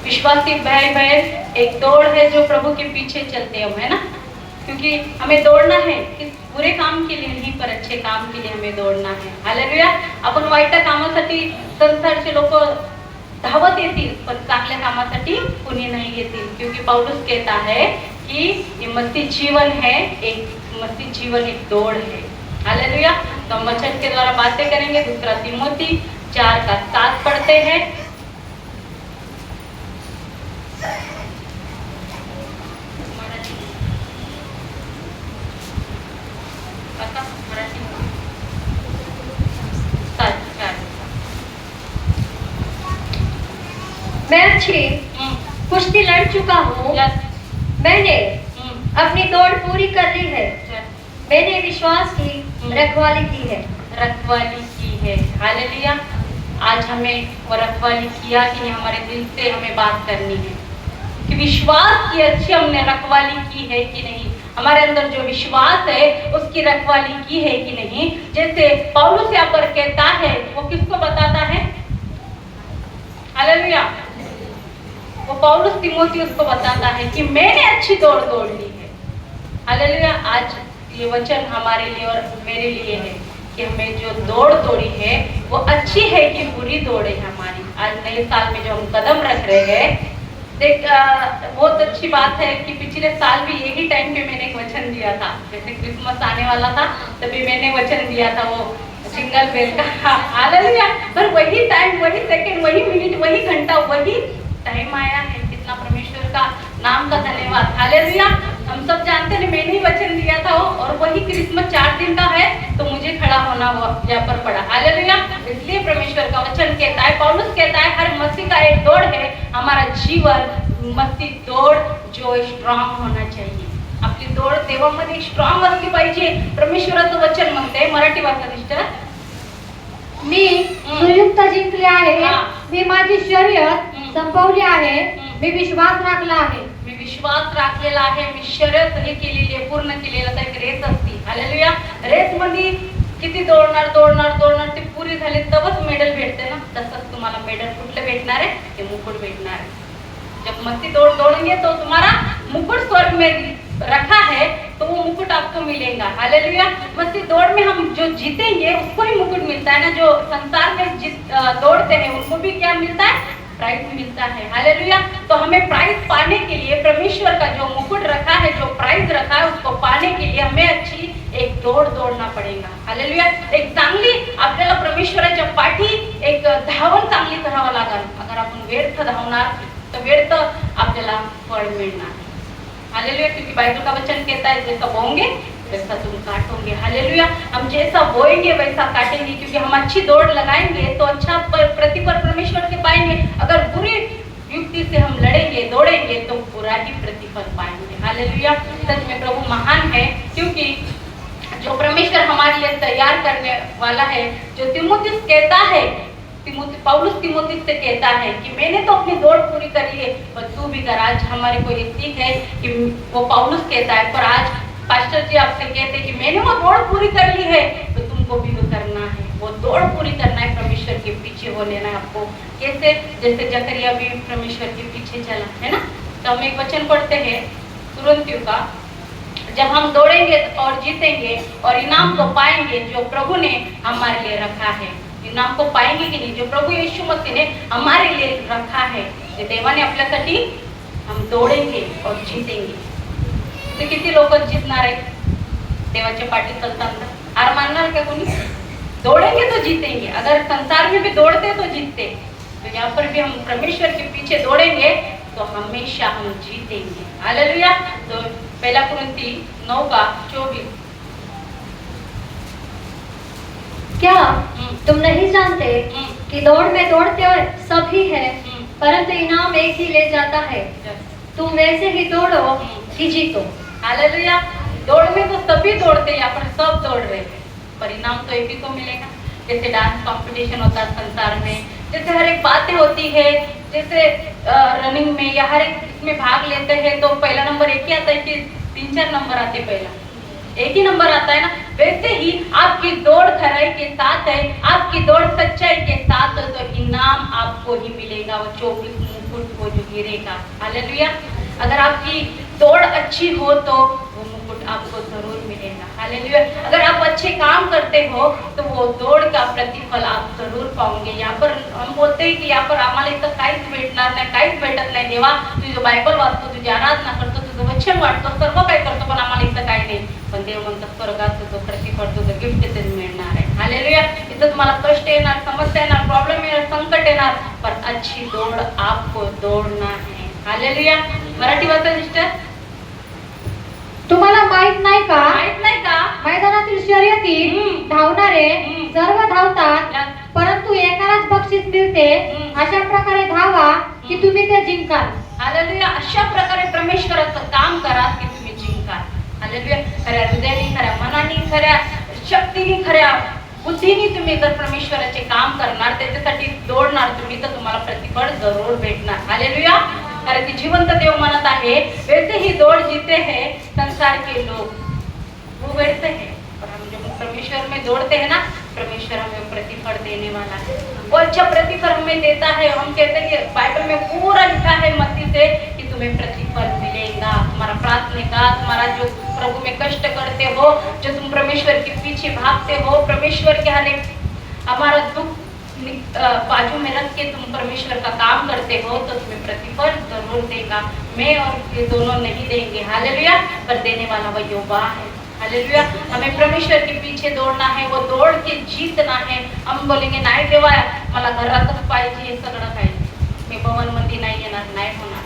विश्वासी भाई बहन, एक दौड़ है जो प्रभु के पीछे चलते हम, है ना, क्योंकि हमें दौड़ना है किस बुरे काम के लिए नहीं, पर अच्छे काम के लिए हमें दौड़ना है। हालेलुया। आपण वाईट कामासाठी संसारचे लोक धावत येतील, पण चांगल्या कामासाठी कुणी नाही येतील, क्योंकि पौलुस कहता है कि ये मसीह जीवन है, एक मसीह जीवन एक दौड़ है। हालेलुया। तो हम वचन के द्वारा बातें करेंगे। दूसरा तिमोथी 4:7 पढ़ते हैं। मैं अच्छी कुश्ती लड़ चुका हूँ, मैंने अपनी दौड़ पूरी कर ली है, मैंने विश्वास की रखवाली की है। रखवाली की है। हालेलुया। आज हमें वो रखवाली किया कि नहीं, हमारे दिल से हमें बात करनी है कि विश्वास की अच्छी हमने रखवाली की है कि नहीं, हमारे अंदर जो विश्वास है उसकी रखवाली की है कि नहीं। जैसे पौलुस यहाँ पर कहता है, वो किसको बताता है? हालेलुया। वो पौलुस तिमोथियुस को बताता है कि मैंने अच्छी दौड़ दौड़ ली है। हालेलुया। आज ये वचन हमारे लिए और मेरे लिए है कि हमें जो दौड़ दौड़ी है वो अच्छी है कि बुरी दौड़ है हमारी। आज नए साल में जो हम कदम रख रहे हैं, देख बहुत अच्छी बात है कि पिछले साल भी यही टाइम पे मैंने एक वचन दिया था। जैसे क्रिसमस आने वाला था तभी मैंने वचन दिया था, वो सिंगल बेल का। हालेलुया। पर वही टाइम, वही सेकंड, वही मिनट, वही घंटा, वही टाइम आया है। कितना परमेश्वर का नाम का धन्यवाद। हालेलुया। हम सब जानते हैं मैंने ही वचन दिया था और वही क्रिसमस 4 दिन का है, तो मुझे खड़ा होना यहाँ पर पड़ा। हालेलुया। इसलिए परमेश्वर का वचन कहता है, पौलुस कहता है, हर मसीह का एक दौड़ है। हमारा जीवन मसीह दौड़ जो स्ट्रॉंग होना चाहिए। आपली दौड़ देवामध्ये स्ट्रॉंग असली पाहिजे। परमेश्वराचं वचन म्हणते, मराठी वाचा सिस्टर। मी सुयुक्त जिंकले आहे, मी माझी शर्यत संपवली आहे, मी विश्वास राखला आहे। मी विश्वास राखलेला आहे, मी शर्यत हे केलेली आहे, पूर्ण केलेला तर एक रेस असते। हालेलुया। रेस मध्ये किती दौड़णार दौड़णार दौड़णार ते पूरी झाली तबच मेडल भेटते ना, तसंच तुम्हाला मेडल कुठले भेटणार आहे? ते मुकुट भेटणार आहे। जब मस्ती दौड़ दौड़ेंगे तो तुम्हारा मुकुट स्वर्ग में रखा है, तो वो मुकुट आपको मिलेगा। हालेलुया। मस्ती दौड़ में हम जो जीतेंगे उसको ही मुकुट मिलता है ना। जो संसार में दौड़ते हैं उनको भी क्या मिलता है? प्राइज मिलता है। हालेलुया। तो हमें प्राइज पाने के लिए परमेश्वर का जो मुकुट रखा है, जो प्राइज रखा है, उसको पाने के लिए हमें अच्छी एक दौड़ दौड़ना पड़ेगा। हालेलुया। एक चांगली आपल्याला परमेश्वराच्या पाठी एक धावण चांगली करावं लागेल। अगर आपण व्यर्थ धावणार तो व्यर्थ आपल्याला फळ मिळणार। हालेलुया। क्योंकि बाइबल का वचन कहता है, जैसा बोओगे वैसा तुम काटोगे। हालेलुया। हम जैसा बोएंगे वैसा काटेंगे, क्योंकि हम अच्छी दौड़ लगाएंगे तो अच्छा प्रतिफल परमेश्वर से पाएंगे। अगर बुरी युक्ति से हम लड़ेंगे दौड़ेंगे तो बुरा ही प्रतिफल पाएंगे। हालेलुया। सच में प्रभु महान है, क्योंकि जो परमेश्वर हमारे लिए तैयार करने वाला है, जो तिमोथियुस कहता है, पौलुस तिमोथियुस से कहता है कि मैंने तो अपनी दौड़ पूरी करी है, पर तू भी कर। आज हमारे को ये सीख है कि वो पौलुस कहता है, पर आज पास्टर जी आपसे कहते हैं कि मैंने वो दौड़ पूरी कर ली है, तो तुमको भी वो करना है, वो दौड़ पूरी करना है, परमेश्वर के पीछे हो लेना है आपको। कैसे? जैसे जकरिया भी परमेश्वर के पीछे चला, है ना। तो हम एक वचन पढ़ते हैं तुरंतियों का, जब हम दौड़ेंगे और जीतेंगे और इनाम को पाएंगे जो प्रभु ने हमारे लिए रखा है। इनाम को पाएंगे कि नहीं, जो प्रभु यीशु मसीह ने हमारे लिए रखा है, जे देवाने आपल्यासाठी हम दौड़ेंगे और जीतेंगे। तो किती लोक जिंकणार आहे देवाच्या पाठी चलताना? हार मानणार का कोणी? दौड़ेंगे तो जीतेंगे। अगर संसार में भी दौड़ते तो जीतते, तो यहाँ पर भी हम परमेश्वर के पीछे दौड़ेंगे तो हमेशा हम जीतेंगे। हालेलुया। तो 1 कुरिन्थी 9:24। क्या तुम नहीं जानते कि दौड़ में दौड़ते सभी है, परंतु इनाम एक ही ले जाता है। तुम वैसे ही दौड़ो कि जीतो। हालेलुया। दौड़ में तो सभी दौड़ते हैं, अपन सब दौड़ रहे हैं, परिणाम तो एक ही को मिलेगा। जैसे डांस कंपटीशन होता है संसार में, जैसे हर एक बातें होती है, जैसे रनिंग में या हर एक इसमें भाग लेते हैं तो पहला नंबर एक ही आता है कि 3-4 नंबर आते? पहला एक ही नंबर आता है ना। वैसे ही आपकी दौड़ खराई के साथ है, आपकी दौड़ सच्चाई के साथ है, तो इनाम आपको ही मिलेगा। वो 24 मुकुट मुकुट वो जो गिरेगा। हालेलुया। अगर आपकी दौड़ अच्छी हो तो वो मुकुट आपको जरूर मिलेगा। हालेलुया। अगर आप अच्छे काम करते हो तो वो दौड़ का प्रतिफल आप जरूर पाओगे। यहाँ पर हम बोलते हैं की यहाँ पर आम्हाला इथं काहीच भेटणार नाही, काहीच भेटत नाही देवा, तुझं बायबल वाचतो, तुझी आराधना करतो, तुझं वचन वाटतो, सर्व काही करतो, पण आम्हाला इथं काही नाही। पण देव म्हणतो स्वर्गात तुझं प्रतिफल, तुझं गिफ्ट ते मिळणार आहे। हालेलुया। इथं तुम्हाला कष्ट येणार, समस्या येणार, प्रॉब्लेम येणार, संकट येणार, पर अच्छी दौड़ आपको दौड़ना है। हालेलुया। मराठी वाचा सिस्टर। तुम्हाला माहित नाही का माहित नाही का मैदानातील शर्यतीत धावणारे सर्व धावतात, परंतु एकालाच बक्षीस मिळते। अशा प्रकारे धावा की तुम्ही ते जिंकाल। हालेलुया। अशा प्रकारे परमेश्वराचं काम करा की तुम्ही जिंकाल। हालेलुया। खऱ्या हृदयाने, खऱ्या मनाने, खऱ्या शक्तीने, खऱ्या बुद्धीने तुम्ही जर परमेश्वराचे काम करणार, त्याच्यासाठी दौड़णार तुम्ही, तर तुम्हाला प्रतिफल जरूर भेटणार। हालेलुया। कारण की जिवंत देव म्हणत आहे, वैसे ही दौड़ जीते हैं संसार के लोग, वो वैसे है, पर हम जब परमेश्वर में दौड़ते हैं ना, परमेश्वर हमें प्रतिफल देने वाला है। वो अच्छा प्रतिफल हमें देता है। हम कहते हैं कि बाइबल में पूरा लिखा है मत्ती से कि तुम्हें प्रतिफल मिलेगा। तुम्हारा प्रार्थना का, तुम्हारा जो प्रभु में कष्ट करते हो, जो तुम परमेश्वर के पीछे भागते हो, परमेश्वर के हर एक हमारा दुख बाजू में रख के तुम परमेश्वर का काम करते हो, तो तुम्हें प्रतिफल जरूर देगा। मैं और ये दोनों नहीं देंगे। हालेलुया। पर देने वाला वह यहोवा है। हालेलुया। हमें परमेश्वर के पीछे दौड़ना है, वो दौड़ के जीतना है। हम बोलेंगे नाही देवा, मला घरातच पाहिजे, हे सगळं पाहिजे, मी भवन मध्ये नाही येणार, नाही होणार।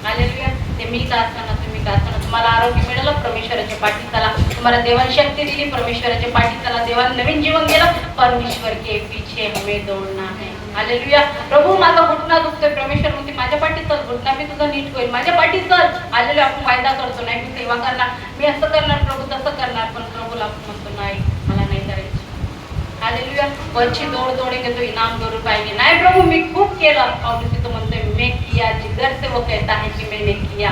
हालेलुया। ते मी का असताना, तुम्ही का असताना, तुम्हाला आरोग्य मिळालं, परमेश्वराच्या पाठी चला। तुम्हाला देवाने शक्ती दिली, परमेश्वराच्या पाठी चला। देवाने नवीन जीवन दिलं, परमेश्वर के पीछे हमें दौड़ना है। हालेलुया। प्रभू माझा घुटणा दुखतोय, परमेश्वर म्हणते माझ्या पाठी चल, घुटणा मी तुझा नीट होईल, माझ्या पाठी चल। हालेलुया। आपण वायदा करतो, नाही मी सेवा करणार, मी असं करणार प्रभू, तसं करणार, पण प्रभूला आपण म्हणतो नाही, मला नाही करायचं। हालेलुया। अच्छी दौड़ दौड़ेंगे तो इनाम जरूर पाएंगे। नहीं प्रभु मैं खूब किया, पौलुस तो म्हणते मैं किया, जिगर से वो कहता है कि मैंने किया।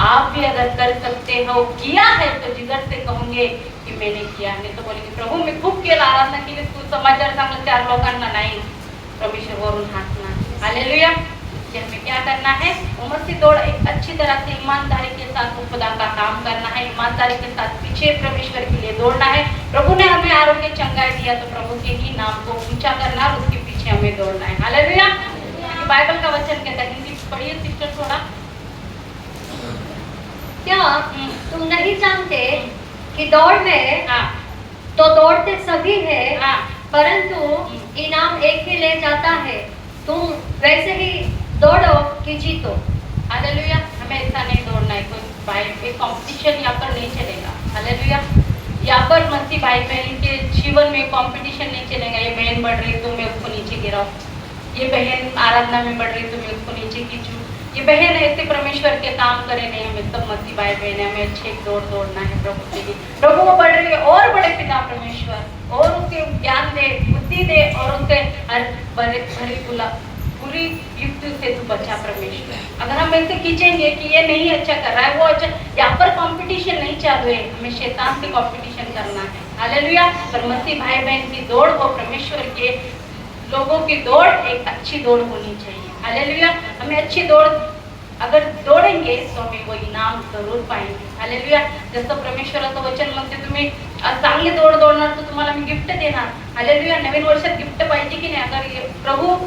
आप भी अगर कर सकते हो, किया है, तो जिगर से कहोगे कि मैंने किया, नहीं तो बोलेंगे प्रभु मैं खूब केलं, आराधना केली, तू समाचार सांगलं 4 लोकांना, नाही, परमेश्वर वरून हंसना। हालेलुया। हमें क्या करना है, उम्र की दौड़ एक अच्छी तरह से ईमानदारी के साथ खुदा का काम करना है, ईमानदारी के साथ पीछे परमेश्वर के लिए दौड़ना है। प्रभु ने हमें आरोग्य चंगाई दिया, तो प्रभु के ही नाम को ऊंचा करना, उसके पीछे हमें दौड़ना है। हालेलुया। बाइबल का वचन कहता है, हिंदी पढ़िए सिस्टर थोड़ा। क्या तुम नहीं जानते कि दौड़ में हाँ। तो दौड़ते सभी है, हाँ। परंतु इनाम एक ही ले जाता है। तुम वैसे ही दौड़ो कि जीतो। हालेलुया। हमें ऐसा नहीं दौड़ना है, कोई कंपटीशन यहाँ पर नहीं चलेगा। हालेलुया। यहाँ पर मसीह भाई बहन के जीवन में कंपटीशन नहीं चलेगा। ये बहन बढ़ रही तो मैं उसको नीचे गिराऊं, ये बहन आराधना में बढ़ रही तो मैं उसको नीचे खींचूं, ये बहन ऐसे परमेश्वर के काम करे नहीं। हमें सब मसीह भाई बहन है, हमें अच्छे दौड़ दौड़ना है प्रभु के लिए। प्रभु वो बढ़ रही है, और बड़े पिता परमेश्वर और उसके ज्ञान दे, बुद्धि दे, और उसके हर पूरी युक्ति से तू बचा परमेश्वर। अगर हम ऐसे खींचेंगे कि ये नहीं अच्छा कर रहा है, वो अच्छा, यहाँ पर कंपटीशन नहीं चालू है, हमें शैतान से कंपटीशन करना है। हालेलुया। पर मसीह भाई बहन की दौड़ हो, परमेश्वर के लोगों की दौड़ एक अच्छी दौड़ होनी चाहिए। हालेलुया। हमें अच्छी दौड़ अगर दौड़ेंगे तो हमें वो इनाम जरूर पाएंगे। हालेलुया। जसं परमेश्वराचं वचन म्हणते, तुम्ही चांगली दौड़ दौड़णार तर तुम्हाला मी गिफ्ट देणार। हालेलुया। नवीन वर्षात गिफ्ट पाहिजे की नाही? अगर प्रभु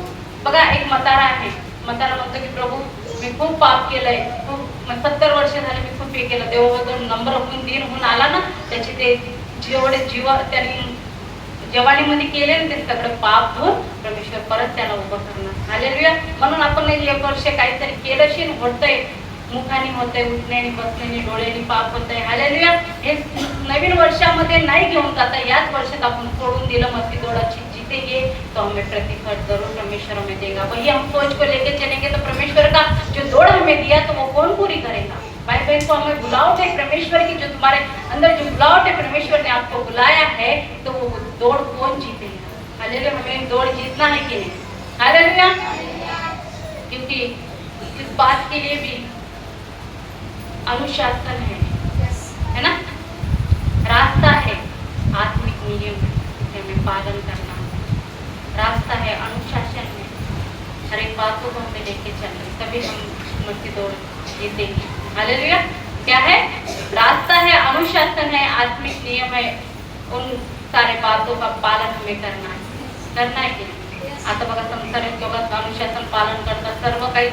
बघा, एक म्हातारा आहे, म्हातारा म्हणतो की प्रभू मी खूप पाप केलंय, खूप 70 वर्ष झाले मी खूप हे केलं, देवाबद्दल नंबर होऊन दिन होऊन आला ना, त्याचे ते जेवढे जीव त्यांनी जवानीमध्ये केले ना, ते सगळं पाप धुवून परमेश्वर परत त्याला उभं करणार। हालेलुया। म्हणून आपण 1 वर्ष काहीतरी केलं शिन, होतंय, मुखाने होतंय, उठण्याने, बसण्याने, डोळ्याने पाप होतंय। हालेलुया। हे नवीन वर्षामध्ये नाही घेऊन जाता, याच वर्षात आपण सोडून दिलं, मस्ती दौड़ाची जीतेंगे तो हमें प्रतिफल जरूर परमेश्वर हमें देगा। वही हम सोच को लेके चलेंगे तो परमेश्वर का जो दौड़ हमें दिया तो वो कौन पूरी करेगा? भाई बहन को हमें बुलावट है परमेश्वर की, जो तुम्हारे अंदर जो बुलावट है, परमेश्वर ने आपको बुलाया है, तो वो दौड़ कौन जीतेगा? हालेलुया। हमें दौड़ जीतना है कि नहीं? हालेलुया। क्योंकि इस बात के लिए भी अनुशासन है ना, रास्ता है, आत्मिक नियम है, हमें पालन करना, रास्ता है, अनुशासन है, हर एक बातों को हमें लेके चलना है, तभी हम मस्ती दौड़ जीतेंगे। हालेलुया। क्या है? रास्ता है, अनुशासन है, आत्मिक नियम है, उन सारे बातों का पालन हमें करना है की नाही? आता बघा संसारिक लोक अनुशासन पालन करतात, सर्व काही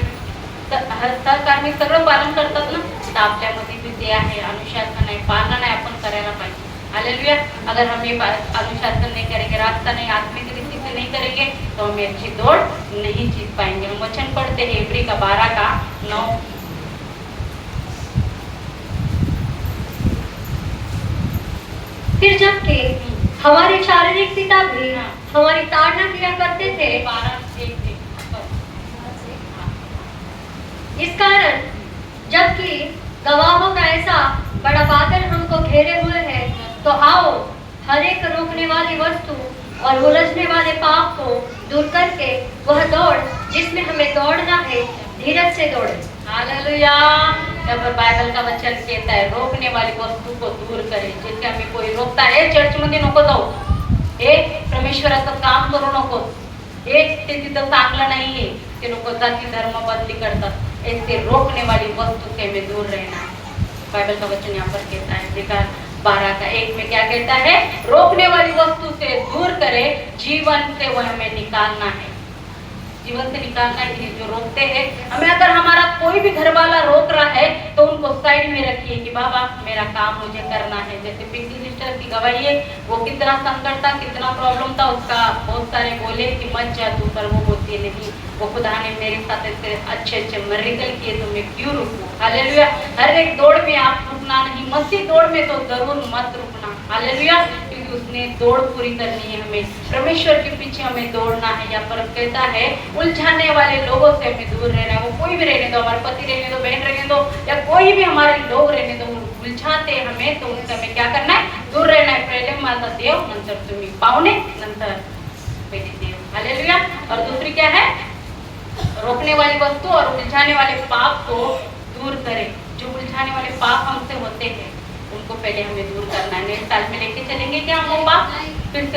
सहकर्मी सगळं पालन करतात ना, तर आपल्यामध्ये भी ते आहे, अनुशासन आहे, पालन आहे, आपण करायला पाहिजे। हालेलुया। अगर हम ये अनुशासन नहीं करेंगे, रास्ता नहीं, आत्मिक रीति से नहीं करेंगे, तो हम अच्छी दौड़ नहीं जीत पाएंगे। हम वचन पढ़ते हैं इब्री का 12 का 9। फिर जबकि हमारे शारीरिक पिता भी हमारी ताड़ना किया करते थे, 12 इस कारण जबकि गवाहों का ऐसा बड़ा बादल हमको घेरे हुए है, तो आओ हर एक रोकने वाली वस्तु और उलझने वाले पाप को दूर करके वह दौड़ जिसमें हमें दौड़ना है, धीरज से दौड़े। हालेलुया। जब बाइबल का वचन कहता है रोकने वाली वस्तू को दूर करें, जिसके हमें कोई रोकता है, चर्च मध्ये नको जाऊ, हे परमेश्वराचं काम करू नको, हे ते तिथं चांगलं नाहीये, ते लोक जाती धर्म बदली करतात, ऐसे रोकने वाली वस्तु से हमें दूर रहना है। बाइबल का वचन यहाँ पर कहता है, देखा 12 का 1 में क्या कहता है? रोकने वाली वस्तु से दूर करे, जीवन से वह हमें निकालना है, जीवन से निकालना है। जो रोकते हैं हमें, अगर हमारा कोई भी घर वाला रोक रहा है तो उनको साइड में रखिए कि बाबा मेरा काम मुझे करना है। जैसे पिंकी सिस्टर की गवाही है, वो कितना संकट था, कितना प्रॉब्लम था उसका, बहुत सारे बोले कि मत जा तू, पर वो बोलती नहीं, वो खुदा ने मेरे साथ अच्छे अच्छे मिरेकल किए, तो मैं क्यों रुकूं? हालेलुया। हर एक दौड़ में आप रुकना नहीं, मसीह दौड़ में तो जरूर मत रुकना। हालेलुया। क्योंकि उसने दौड़ पूरी करनी है, हमें परमेश्वर के पीछे हमें दौड़ना है। यहाँ पर कहता है उलझाने वाले लोगों से हमें दूर रहना है। वो कोई भी रहने दो, हमारे पति रहने दो, बहन रहने दो, या कोई भी हमारे लोग रहने दो, उलझाते हमें, तो उनसे हमें क्या करना है? दूर रहना है। पहले माझा देव, नंतर तुम्ही पाहुणे, नंतर पहले देव। हालेलुया। और दूसरी क्या है? रोकने वाली वस्तु और उलझाने वाले पाप को दूर करें। जो उलझाने वाले पाप हमसे होते हैं उनको पहले हमें दूर करना है। नेक्स्ट साल में लेके चलेंगे क्या हम वो पाप? फिर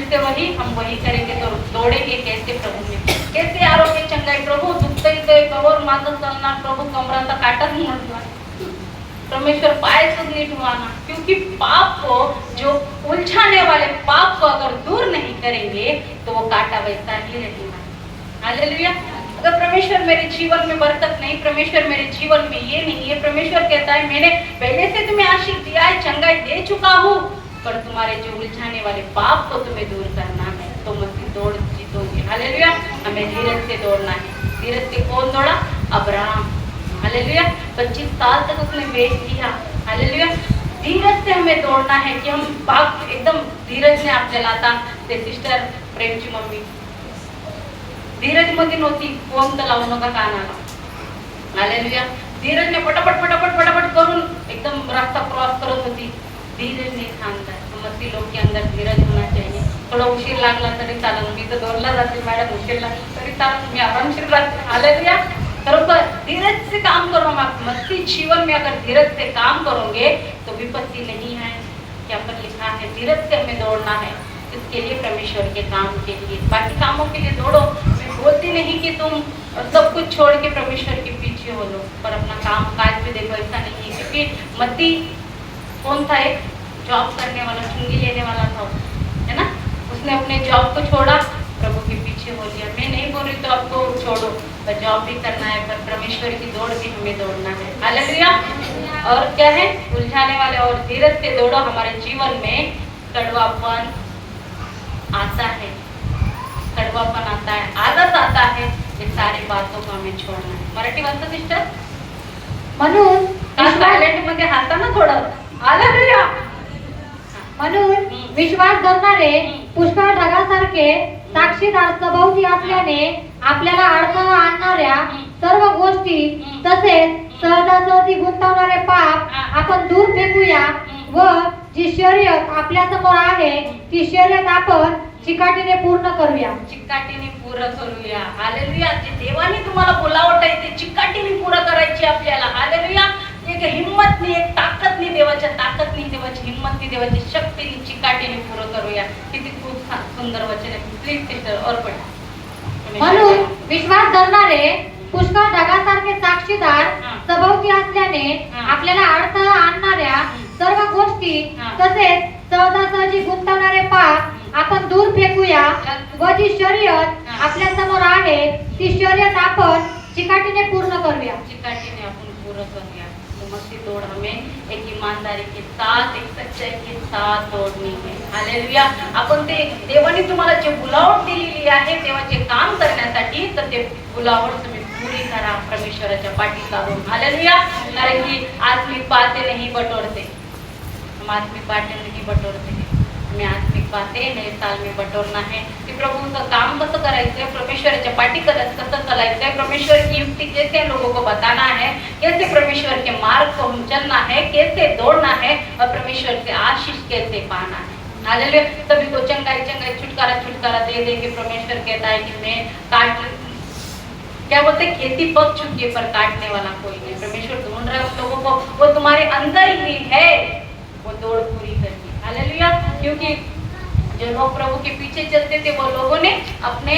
से वही हम वही करेंगे, तो दौड़ेंगे कैसे प्रभु में? कैसे आरोग्य चंगाई? प्रभु दुखतंय कवर माझं चालणार, प्रभु कमराचा काटाच मोडला, परमेश्वर पायच नीट हुआना। क्योंकि पाप को, जो उलझाने वाले पाप को अगर दूर नहीं करेंगे तो वो कांटा वैसा ही रहेगा। हालेलुया। अगर परमेश्वर मेरे जीवन में बरकत नहीं, परमेश्वर मेरे जीवन में ये नहीं है, परमेश्वर कहता है मैंने पहले से तुम्हें आशीष दिया है, चंगाई दे चुका हूँ, पर तुम्हारे जो उलझाने वाले पाप को तुम्हें दूर करना है, तो मसीह दौड़ जीतोगे। हालेलुया। हमें धीरज से दौड़ना है। धीरज से कौन दौड़ा? अब्राहम। हालेलुया। 25 साल तक उसने वेट किया। हालेलुया। धीरज से हमें दौड़ना है कि हम बाप एकदम धीरज ने आपल्याला आता ते सिस्टर प्रेमची मम्मी धीरज मध्ये नव्हती, फोन तर लावू नका कानाला। हालेलुया। धीरज ने फटाफट करून एकदम रास्ता क्रॉस करत होती। धीरज नहीं थांबता है। मसीह लोग के अंदर धीरज होना चाहिए। थोड़ा उशीर लागला तरी चालेल, मी तर दौड़ला जाते, मॅडम उशीर लागला तरी चालेल, मी आरामशीर राहते। हालेलुया। बरोबर धीरज से काम करो। हम मसीह जीवन में अगर धीरज से काम करोगे तो विपत्ति नहीं है। क्या पर लिखा है? धीरज से हमें दौड़ना है, इसके लिए परमेश्वर के काम के लिए। बाकी कामों के लिए दौड़ो। मैं बोलती नहीं कि तुम सब कुछ छोड़ के परमेश्वर के पीछे हो लो, पर अपना काम काज भी देखो, ऐसा नहीं है। क्योंकि मसीह कौन था? एक जॉब करने वाला, चुंगी लेने वाला था, है ना? उसने अपने जॉब को छोड़ा, प्रभु के पीछे हो लिया। मैं नहीं बोल रही तो आपको छोड़ो, पर जॉब भी करना है, पर परमेश्वर की दौड़ भी हमें दौड़ना है। हालेलुया। और क्या है? उलझाने वाले और धीरज से दौड़ो। हमारे जीवन में कड़वापन आता है, कड़वापन आता है, आदत आता है, ये सारी बातों को हमें छोड़ना है। मराठी वाचता सिस्टर? म्हणून सायलेंट मध्ये हाता ना थोडं। हालेलुया। म्हणून विश्वास धरणारे पुष्कळ ढगासारखे साक्षीदार सभोवती असल्याने आपल्याला अडथळा आणणाऱ्या सर्व गोष्टी तसेच सहजासहजी गुंतवणारे पाप आपण दूर फेकूया व जी शर्यत आपल्या समोर आहे ती शर्यत आपण चिकाटीने पूर्ण करूया। चिकाटीने पूर्ण करूया। हालेलुया। जे देवाने तुम्हाला बोलावत आहे ते चिकाटीने पूर्ण करायची आपल्याला। हालेलुया। एक हिम्मतनी, एक ताकदनी, देवाच्या ताकदनी, देवाची हिम्मतनी, देवाची शक्तीनी चिकाटीने पूर्ण करूया। किती खूप सुंदर वचन आहे। प्लीज सिस्टर और पढ़। म्हणून विश्वास धरणारे पुष्कळ ढगासारखे साक्षीदार हा. सभोवती असल्याने हा. आपल्याला अडथळा आणणाऱ्या सर्व गोष्टी हा. तसेच सहजासहजी गुंतवणारे पाप आपण दूर फेकूया व जी शर्यत हा. आपल्या समोर आहे ती शर्यत आपण चिकाटीने पूर्ण करूया. चिकाटी ने अपन पूरा करूया. तो मस्ती दौड़ हमें एक ईमानदारी के साथ, एक सच्चाई के साथ दौड़नी है. हालेलुया. आपण ते देवाने तुम्हाला जे बुलावट दिलेली आहे देवाचे काम करण्यासाठी, तर ते बुलावट तुम्ही पूरी करा परमेश्वराच्या पाठी चालून. हालेलुया. कारण की आत्मिक बातें नहीं बटोरते, हम आत्मिक बातें नहीं बटोरते. हमें आत्मिक बातें नए साल में बटोरना है की प्रभूचं काम कसं करायचंय, परमेश्वराच्या पाठी कसं चलायचंय, परमेश्वर की युक्ति कैसे लोगों को बताना है, कैसे परमेश्वर के मार्ग को हम चलना है, कैसे दौड़ना है और परमेश्वर से आशीष कैसे पाना है. हालेलुया. सभी को चंगाई चंगाई छुटकारा छुटकारा दे दे के परमेश्वर कहता है कि मैं काट, क्या बोलते हैं, खेती पक चुकी है पर काटने वाला कोई नहीं. परमेश्वर ढूंढ रहा है उन लोगों को, वो तुम्हारे अंदर ही है, वो दौड़ पूरी करनी. हालेलुया. क्योंकि जो लोग प्रभु के पीछे चलते थे वो लोगों ने अपने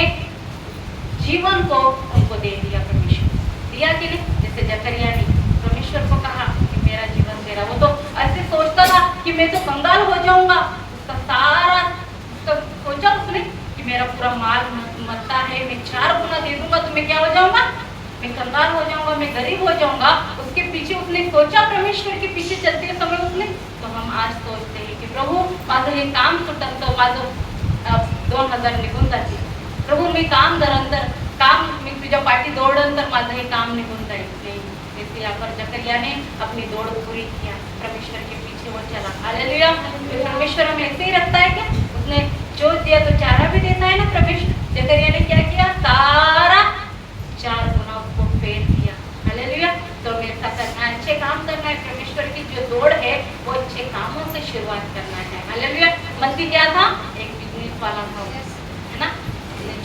जीवन को उनको दे दिया. परमेश्वर दिया कि नहीं. जैसे जकरिया ने परमेश्वर को कहा कि मेरा जीवन तेरा, वो तो ऐसे सोचता था कि मैं तो कंगाल हो जाऊंगा. उसका सारा सोचा उसने कि मेरा पूरा माल मत्ता है, मैं 4 गुना दे दूंगा तो मैं क्या हो जाऊंगा, मैं कंगाल हो जाऊंगा, मैं गरीब हो जाऊंगा. उसके पीछे उसने सोचा, परमेश्वर के पीछे चलते समय उसने. तो हम आज सोचते हैं की प्रभू माझं हे काम सुटन तर माझं 2000 निघून जातील. प्रभू मी काम धरंतर काम मी तुझ्या पाठी दौडन तर माझं हे काम निघून जाईल. नहीं, इसलिए यहाँ पर जकरिया ने अपनी दौड़ पूरी किया, परमेश्वर के पीछे वो चला. हालेलुया. परमेश्वर हमें ऐसे ही रखता है क्या, उसने जो दिया तो चारा भी देता है ना. परमेश्वर जकरिया ने क्या किया, सारा 4 गुना उसको फेर दिया. हालेलुया. तो हमें ऐसा करना है, अच्छे काम करना है. परमेश्वर की जो दौड़ है वो अच्छे कामों से शुरुआत करना है. हालेलुया. मत्ती क्या था, एक बिजनेस वाला था, है ना,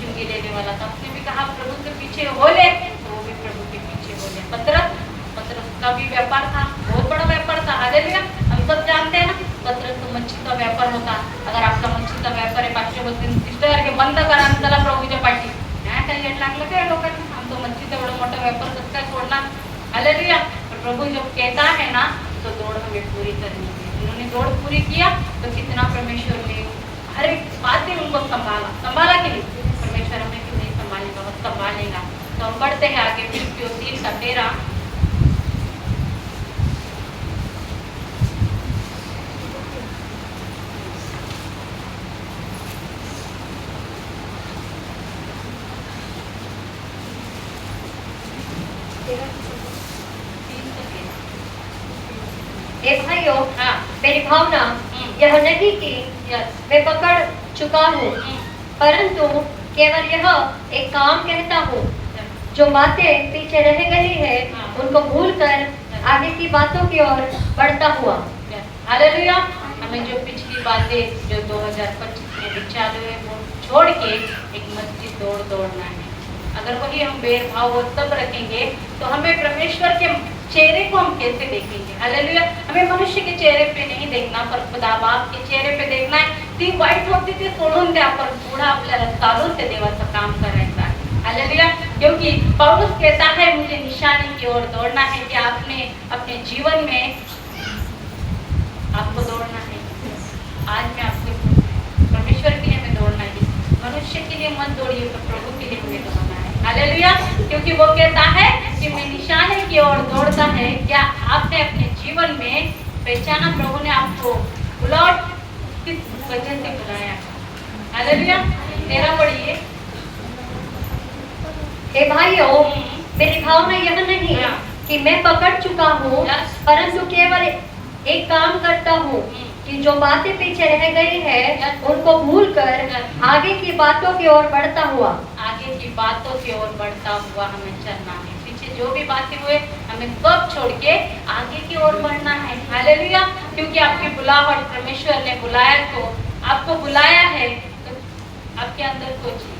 चुंगी लेने वाला था. उसने भी कहा प्रभु के पीछे हो ले, तो वो भी प्रभु के पीछे हो ले. पतरस का भी व्यापार था, बहुत बड़ा व्यापार था. हालेलुया. हम सब जानते हैं ना, पतरस तो मच्छी का व्यापार होता. अगर आपका मच्छी का व्यापार है, पाचशे बोलते सिस्टर हे बंद करा आणि चला प्रभूच्या पाठी. नाही काही येत लागलं काय लोकांना, हम तो मच्छीचा एवढा मोठा व्यापार कसं काय सोडणार. हालेलुया. पर प्रभु जब कहता है ना तो दौड़ हमें पूरी करनी है. उन्होंने दौड़ पूरी किया तो कितना परमेश्वर ने हर एक बातें उनको संभाला कि नहीं. परमेश्वर हमें क्यों नहीं संभालेगा, वो संभालेगा. तो हम बढ़ते हैं आगे. फिलिप्पियों 3:13. हे भाइयों, हाँ. मेरी भावना यह नहीं कि यस. मैं पकड़ चुका हूँ, परंतु केवल यह एक काम कहता हूँ, जो बातें पीछे रह गई है हाँ. उनको भूलकर आगे की बातों की ओर बढ़ता हुआ. हालेलुया. हमें जो पिछली बातें जो 2025 में भी चालू है वो छोड़ के एक मस्जिद दौड़ना है. अगर वही हम भेदभाव वो सब रखेंगे तो हमें परमेश्वर के चेहरे को हम कैसे देखेंगे. हालेलुया. हमें मनुष्य के चेहरे पे नहीं देखना, पर खुदा बाप के चेहरे पे देखना है. ती वाईट होती ती सोडून द्या, पर पुढे आपल्याला चालून ते देवाचं काम करायचं आहे. हालेलुया. क्योंकि पौलुस कहता है मुझे निशानी की ओर दौड़ना है, कि आपने अपने जीवन में आपको दौड़ना है. आज मैं आपको परमेश्वर के लिए हमें दौड़ना है, मनुष्य के लिए मत दौड़िए, तो प्रभु के लिए हमें दौड़ना है. हालेलुया. क्योंकि वो कहता है कि मैं निशाने की ओर दौड़ता है. क्या आपने अपने जीवन में पहचाना प्रभु ने आपको बुलावट किस वजह से बुलाया. हालेलुया. 13 पढ़िए. हे भाइयों, मेरी भावना यह नहीं कि मैं पकड़ चुका हूँ, परंतु केवल एक काम करता हूँ कि जो बातें पीछे रह गई है उनको भूलकर आगे की बातों की ओर बढ़ता हुआ. आगे की बातों की ओर बढ़ता हुआ हमें चलना है. पीछे जो भी बातें हुए हमें सब छोड़ के आगे की ओर बढ़ना है. हालेलुया. क्योंकि आपकी बुलाहट परमेश्वर ने बुलाया, तो आपको बुलाया है तो आपके अंदर सोचिए.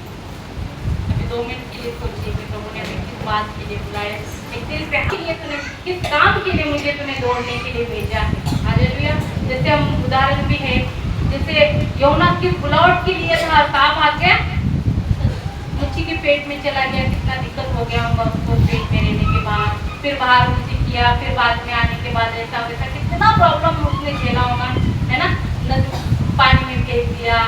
अभी 2 मिनट के लिए सोचिए कि प्रभु ने हमें किस बात के लिए बुलाया, एक दिल पे के लिए तूने किस काम के लिए मुझे तूने दौड़ने के लिए भेजा है. हालेलुया. जैसे हम उदाहरण भी है, जैसे योना किस बुलावट के लिए था, काम आ गया मुझे उसी के पेट में चला गया, कितना दिक्कत हो गया उसको पेट में रहने के बाद, फिर बाहर उसी किया, फिर बाद में आने के बाद ऐसा वैसा कितना प्रॉब्लम उसने झेला होगा, है ना। पानी में फेंक दिया,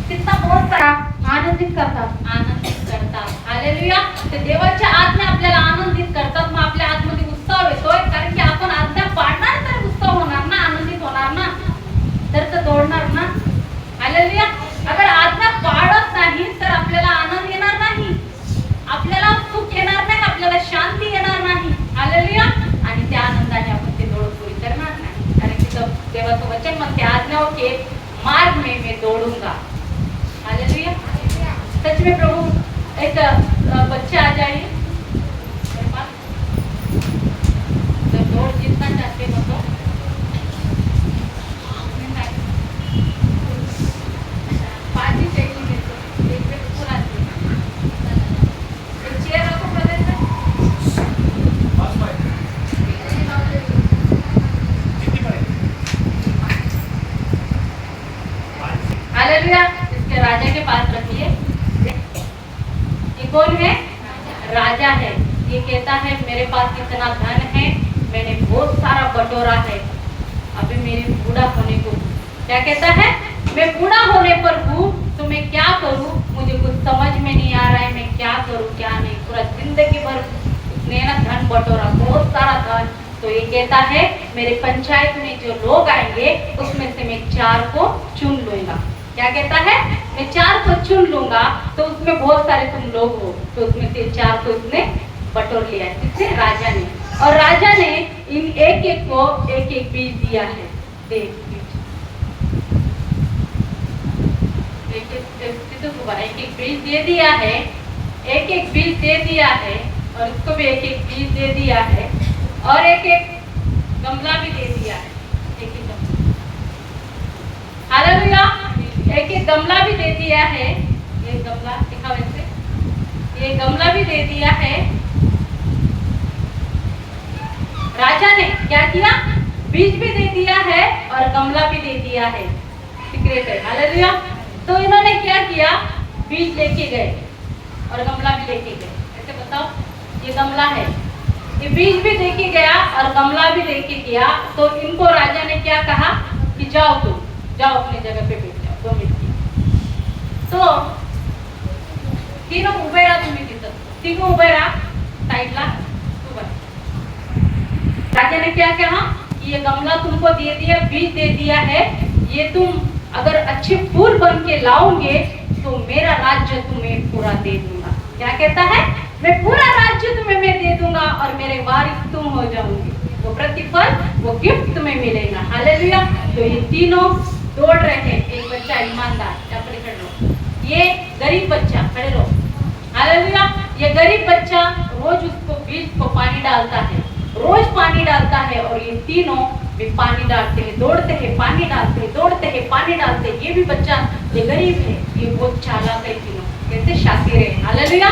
कितना बहुत सारा आनंदित करतात. आनंदित करतात. हालेलुया. तर देवाच्या आज्ञा आपल्याला आनंदित करतात. मग आपल्या आतमध्ये उत्साह येतोय, कारण की आपण आज्ञा पाळणार तर उत्साह होणार ना, आनंदित होणार ना, तर दौडणार ना. हालेलुया. अगर आज्ञा पाळत नाही तर आपल्याला आनंद येणार नाही, आपल्याला सुख येणार नाही, आपल्याला शांती येणार नाही. हालेलुया. आणि त्या आनंदाने आपण ते दौड पुरी करणार नाही, कारण की देवाचं वचन म्हणते आज्ञाओं के मार्ग में मैं दौड़ूंगा. हालेलुया. सच में प्रभु एक बच्चा आ जाइए मेरे पास, तो दौड़ जीतना चाहते हो तो पार्टी चाहिए मेरे को, एक पे पूरा एक चेयर रखो ब्रदर में. हालेलुया. इसके राजा के पास रखिए. ये कौन है? राजा है. ये कहता है मेरे पास इतना धन है, मैंने बहुत सारा बटोरा है, अभी मेरे बूढ़ा होने को. क्या कहता है? मैं बूढ़ा होने पर हूँ, तो मैं क्या करूँ, मुझे कुछ समझ में नहीं आ रहा है, मैं क्या करूँ क्या नहीं. पूरा जिंदगी भर उसने ना धन बटोरा, बहुत सारा धन. तो ये कहता है मेरे पंचायत में जो लोग आएंगे उसमें से मैं 4 को चुन लूंगा. क्या कहता है? मैं 4 को चुन लूंगा, तो उसमें बहुत सारे तुम लोग हो, तो उसमें से 4 को उसने बटोर लिया है. किसने? राजा ने. और राजा ने इन एक एक को एक एक बीज दिया है. देख एक एक बीज दे दिया है, एक एक बीज दे दिया है, और उसको भी एक एक बीज दे दिया है, और एक एक गमला भी दे दिया है. एक एक गमला. हालेलुया. एक एक गमला भी दे दिया है. ये गमला दिखा वैसे, ये गमला भी दे दिया है. राजा ने क्या किया? बीज भी दे दिया है और गमला भी दे दिया है. सीक्रेट है. हालेलुया. तो इन्होंने क्या किया? बीज लेके गए और गमला भी लेके गए. ऐसे बताओ, ये गमला है, ये बीज भी लेके गया और गमला भी लेके गया. तो इनको राजा ने क्या कहा कि जाओ तुम, जाओ अपनी जगह पे बैठ जाओ 2 मिनट की. तो तीनों उभे राहा, तुम्ही तिथं तीनों उभे राहा साइडला. राजा ने क्या कहा कि ये गमला तुमको दे दिया, बीज दे दिया है, ये तुम अगर अच्छे फूल बन के लाओगे तो मेरा राज्य तुम्हें पूरा दे दूंगा. क्या कहता है? मैं पूरा राज्य तुम्हें मैं दे दूंगा और मेरे वारिस तुम हो जाओगे. वो प्रतिफल, वो गिफ्ट तुम्हें मिलेगा. हालेलुया. तो ये तीनों दौड़ रहे हैं. एक बच्चा ईमानदार, अपने खड़े रहो. ये गरीब बच्चा, खड़े रहो. हालेलुया. ये गरीब बच्चा रोज उसको बीज को पानी डालता है, रोज पानी डालता है, और ये तीनों भी पानी डालते हैं, दौड़ते हैं, पानी डालते हैं, दौड़ते हैं, पानी डालते हैं. ये भी बच्चा, ये गरीब है, ये बहुत चालाक है. तीनों कैसे शातिर है. हालेलुया.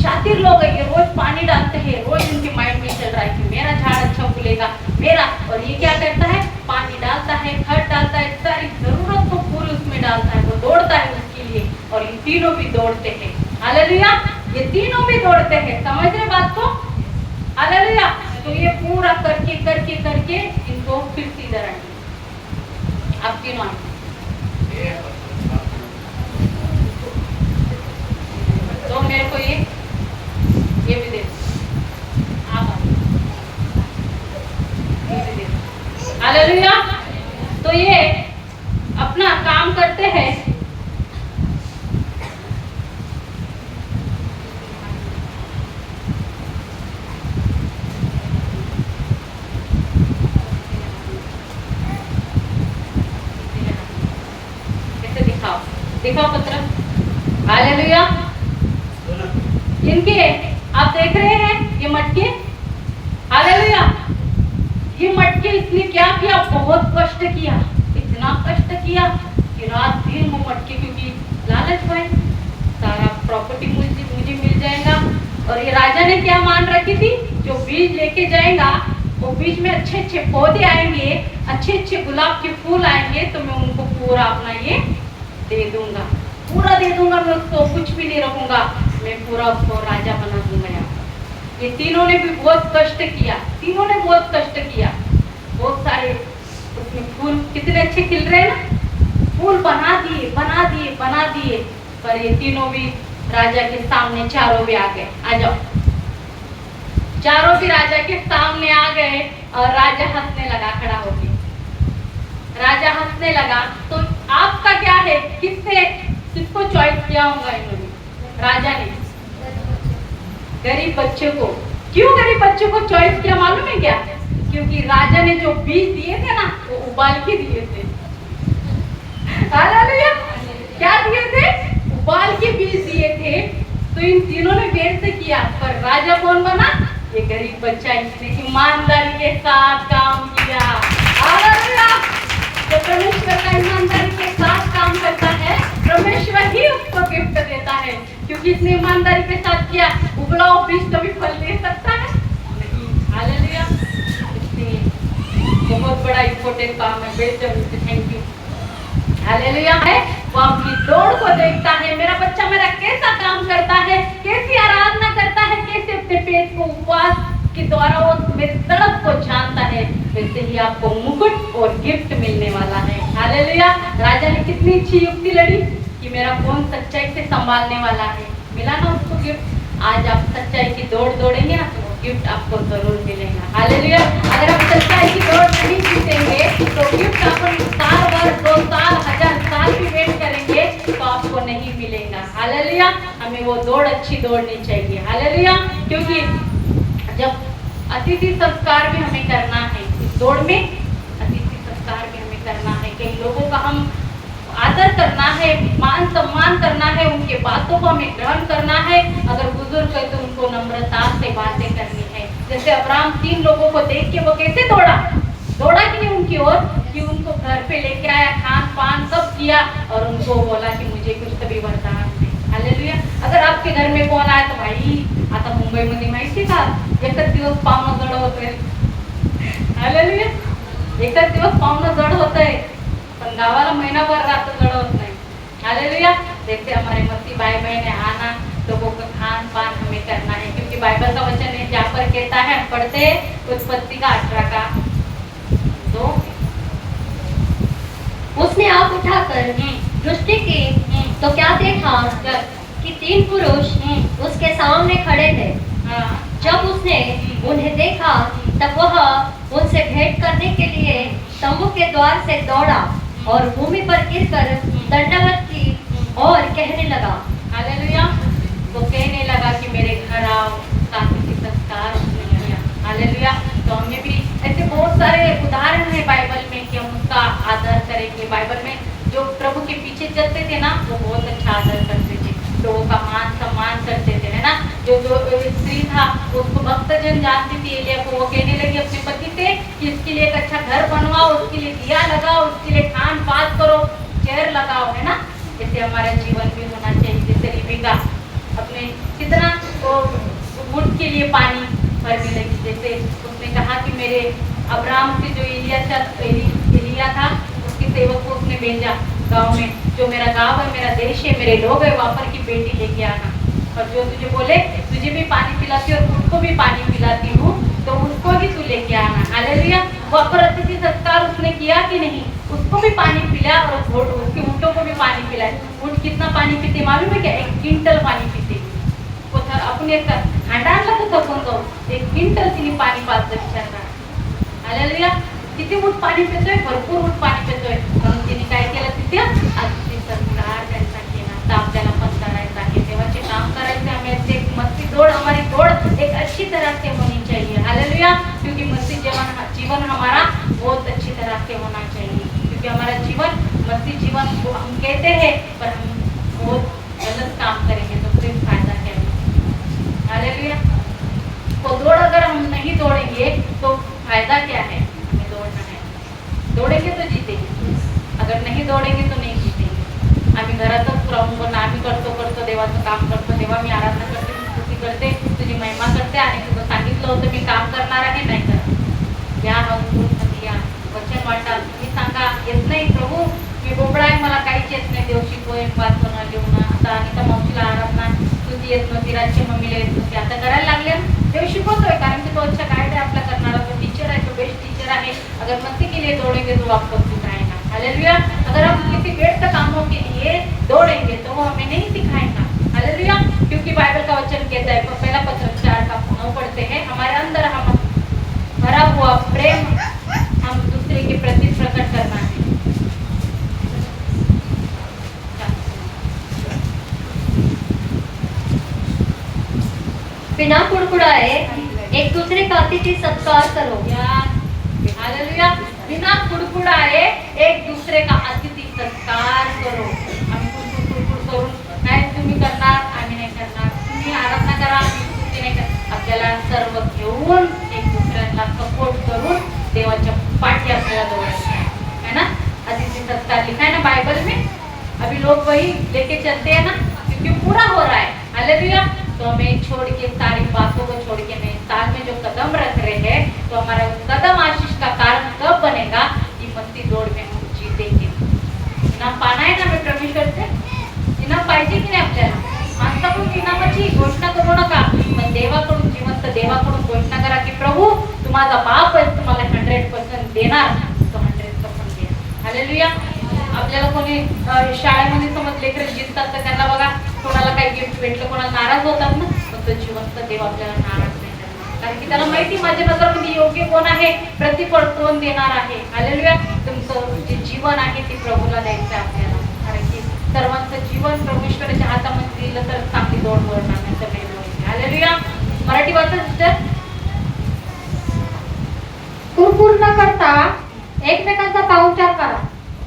शातिर लोग है. ये रोज पानी डालते हैं, रोज इनके माइंड में चल रहा है कि मेरा झाड़ अच्छा फूलेगा मेरा. और ये क्या करता है? पानी डालता है, खाद डालता है, सारी जरूरत को पूरी उसमें डालता है, वो दौड़ता है उसके लिए. और ये तीनों भी दौड़ते हैं. हालेलुया. ये तीनों भी दौड़ते हैं. समझ रहे बात को? हालेलुया. तो ये पूरा करके करके करके इनको फिर से इधर आएंगे. आप तीनों आएंगे. तो मेरे को ये भी दे. आप ये भी दे. हालेलुया. तो ये अपना काम करते हैं. दिखाओ पत्र. हालेलुया. इनके आप देख रहे हैं ये मटके. हालेलुया. ये मटके इसने क्या किया? बहुत कष्ट किया. इतना कष्ट किया कि रात दिन वो मटके, क्योंकि लालच भाई सारा प्रॉपर्टी मुझे मिल जाएगा. और ये राजा ने क्या मान रखी थी? जो बीज लेके जाएगा वो बीज में अच्छे अच्छे पौधे आएंगे, अच्छे अच्छे गुलाब के फूल आएंगे, तो मैं उनको पूरा अपना ये दे दूंगा, पूरा दे दूंगा. मैं उसको कुछ भी नहीं रखूंगा. मैं पूरा उसको राजा बना दूंगा यहाँ पर। ये तीनों ने भी बहुत कष्ट किया, तीनों ने बहुत कष्ट किया। बहुत सारे उसमें फूल कितने अच्छे खिल रहे हैं ना, फूल बना दिए बना दिए बना दिए, पर ये तीनों भी राजा के सामने चारों भी आ गए। आ जाओ, चारों भी राजा के सामने आ गए और राजा हंसने लगा खड़ा होके। राजा हंसने लगा। तो आपका क्या है, किसको चॉइस किया होगा इन्होंने? राजा ने गरीब बच्चे को। क्यों गरीब बच्चे को चॉइस किया मालूम है क्या? क्योंकि राजा ने जो बीज दिए थे ना वो उबाल के दिए थे। हालेलुया। क्या दिए थे? उबाल के बीज दिए थे। तो इन तीनों ने व्यर्थ किया, पर राजा कौन बना? ये गरीब बच्चा, इसने ईमानदारी के साथ काम किया। हालेलुया। जो परमेश्वर का ईमानदारी के साथ काम करता है, परमेश्वर ही उसको गिफ्ट देता है, क्योंकि इसने ईमानदारी के साथ किया। उबला हुआ बीज कभी फल दे सकता है? नहीं। हालेलुया। इसलिए बहुत बड़ा इम्पोर्टेंट काम है। Thank you. हालेलुया। है वो अपनी दौड़ को देखता है, मेरा बच्चा मेरा कैसा काम करता है, कैसी आराधना करता है, कैसे अपने पेट को उपवास के द्वारा वो मेरी तड़प को जानता है। वैसे ही आपको मुकुट और गिफ्ट मिलने वाला है। हालेलुया। राजा ने कितनी अच्छी युक्ति लड़ी कि मेरा कौन सच्चाई से संभालने वाला है। मिला ना उसको गिफ्ट। आज आप सच्चाई की दौड़ दौड़ेंगे ना तो गिफ्ट आपको जरूर मिलेगा। हालेलुया। अगर आप सच्चाई की दौड़ नहीं जीतेंगे तो गिफ्ट अपन साल भर 2 साल 1000 साल भी वेट करेंगे तो आपको नहीं मिलेगा। हालेलुया। हमें वो दौड़ अच्छी दौड़नी चाहिए। हालेलुया। क्योंकि जब अतिथि संस्कार भी हमें करना है, इस दौड़ में अतिथि संस्कार भी हमें करना है। कई लोगों का हम आदर करना है, मान सम्मान करना है, उनके बातों को हमें ग्रहण करना है। अगर बुजुर्ग है तो उनको नम्रता से बातें करनी है। जैसे अब्राहम 3 लोगों को देख के वो कैसे दौड़ा कि नहीं उनकी ओर, कि उनको घर पे लेके आया, खान पान सब किया और उनको बोला कि मुझे कुछ कभी वरदान दे। हालेलुया। अगर आपके घर में कोण आया तो भाई आता मुंबईमध्ये माहिती का एकच दिवस पाहुणं जड होतंय। हालेलुया। एकच दिवस पाहुणं जड होतंय, पण गावाला महीनाभर रात जड होत नहीं। हालेलुया। जैसे हमारे मसीह भाई बहन है, आना लोगों का खान पान हमें करना है, क्योंकि बाइबल का वचन है जहाँ पर कहता है, पढ़ते उत्पत्ति का 18 का 2। उसने आँख उठाकर दृष्टि की तो क्या देखा कि 3 पुरुष उसके सामने खड़े थे। जब उसने उन्हें देखा तब वह उनसे भेंट करने के लिए तंबू के द्वार से दौड़ा और भूमि पर गिरकर दंडवत की और कहने लगा। हालेलुया। वो कहने लगा कि मेरे घर आओ, साथी संस्कार उसने किया। हालेलुया। तो हमें भी ऐसे बहुत सारे उदाहरण है बाइबल में कि हम उसका आदर करेंगे। बाइबल में जो प्रभु के पीछे चलते थे ना वो बहुत अच्छा आदर करते थे, लोगों का मान सम्मान करते थे, है ना। जो स्त्री था उसको भक्तजन जानती थी एलिया को। वो कहने लगी अपने पति से कि इसके लिए एक अच्छा घर बनवाओ, उसके लिए दिया लगाओ, उसके लिए खान पान करो, चेयर लगाओ, है ना। जैसे हमारा जीवन भी होना चाहिए। जैसे रिबिका अपने कितना वो ऊँट के लिए पानी भरने लगी। जैसे उसने कहा कि मेरे अब्राहम से जो एलिया था उसके सेवक को उसने भेजा गांव में, जो मेरा गांव है, मेरा देश है, मेरे लोग है, वहाँ पर की बेटी लेके आना, और जो तुझे बोले तुझे भी पानी पिलाती और उसको भी पानी पिलाती हूँ तो उसको भी तू लेके आना। हालेलुया। वहाँ पर अतिथि संस्कार उसने किया कि नहीं? उसको भी पानी पिला और उसके ऊँटों को भी पानी पिलाया। ऊँट कितना पानी पीते मालूम है क्या? 1 क्विंटल पाणी पिते। आपण एक हांडा आणला तो थकून जाऊ, 1 क्विंटल तिने पाणी पाजलं विचारता। हालेलुया। किती ऊँट पाणी पितोय? भरपूर ऊँट पाणी पितोय, म्हणून तिने काय केलं? तिथे अतिथी संस्कार त्यांचा केला। तर आपल्याला पण करायचा आहे, देवाचे काम करायचे। हमें एक मस्ती दौड़, हमारी दौड़ एक अच्छी तरह से होनी चाहिए। हालेलुया। क्योंकि मस्ती जीवन हमारा बहुत अच्छी तरह से होना चाहिए, क्योंकि हमारा जीवन मस्ती जीवन हम कहते हैं पर हम बहुत गलत काम करेंगे तो फिर फायदा क्या है? हालेलुया। तो दौड़ अगर हम नहीं दौड़ेंगे तो फायदा क्या है? हमें दौड़ना है। दौड़ेंगे तो जीतेंगे, अगर नहीं दौड़ेंगे तो नहीं जीतेंगे। आम्ही घरातच राहून पण आम्ही करतो देवाचं काम करतो, देवा मी आराधना करते, मी स्तुती करते, तुझी महिमा करते आणि तुझं सांगितलं होतं मी काम करणार आहे, नाही करत। या या वचन वाटा, तुम्ही सांगा येत नाही प्रभू मी बोबडा आहे, मला काहीच येत नाही, देव शिकवून वाचवणं लिहून आता आणि त्या मावशीला आराधना स्तुती येत नव्हती, राज्य मम्मीला येत नव्हती, आता करायला लागले ना. देव शिकवतोय, कारण की तो अच्छा गाईड आहे आपला करणारा, तो टीचर आहे, तो बेस्ट टीचर है। अगर मस्ती के लिए दौड़ेंगे तो आपको सिखाएगा। हालेलुया। अगर हम किसी व्यर्थ कामों के लिए दौड़ेंगे तो वो हमें नहीं सिखाएगा। हालेलुया। क्योंकि बाइबल का वचन कहता है, पहला पत्र 4:9 पढ़ते हैं, हमारे अंदर हम भरा हुआ प्रेम हम दूसरे के प्रति प्रकट करना है। बिना कुड़कुड़ाए एक दूसरे का अतिथि सत्कार करो। हालेलुया। बिना कुड़कुड़ाए एक दूसरे का अतिथि सत्कार करो। आम्ही कुडकुड करून नाही तुम्ही करणार, आम्ही नाही करणार, तुम्ही आराधना करा, आम्ही स्तुती नाही करणार, आपल्याला सर्व घेऊन एक दुसऱ्याला सपोर्ट करून देवाच्या पाठी आपल्याला दौड़ायचं है ना। अतिथि सत्कार लिखा है ना बाइबल में, अभी लोग वही लेके चलते हैं ना, क्योंकि पूरा हो रहा है। हालेलुया। तो हमें छोड़ के सारी बातों को छोड़ के नए साल में जो कदम रख रहे हैं, तो हमारा कदम आशीष का कारण कब बनेगा, ये मस्ती दौड़ में हम जीतेंगे। इनाम पाना है ना हमें परमेश्वर से, इनाम पाहिजे की नाही आपल्याला। माणसाकडून इनामाची घोषणा करू नका, पण देवाकडून, जिवंत देवाकडून घोषणा करा की प्रभू तू माझा बाप आहेस, तुम्हाला 100% देणार, तो 100% देणार। हालेलुया। आपल्याला कोणी शाळेमध्ये समज लेकरं जिंकतात तर त्यांना बघा, कोणाला काही गिफ्ट भेटलं, कोणाला नाराज होतात ना, पण तो जिवंत देव आपल्याला नाराज नाही करणार, कारण की त्याला माहिती माझ्या नजरेमध्ये योग्य कोण आहे, प्रतिफळ कोण देणार आहे। हालेलुया। तुमचं जे जीवन आहे ते प्रभूला द्यायचं आहे आपल्याला, कारण की सर्वांचं जीवन परमेश्वराच्या हातामध्ये दिलं तर चांगली दौड दौडणार नाही तर नाही दौडणार। हालेलुया। मराठी वाचा सिस्टर। कुरकुर न करता एकमेकांचा पाहुणचार करा।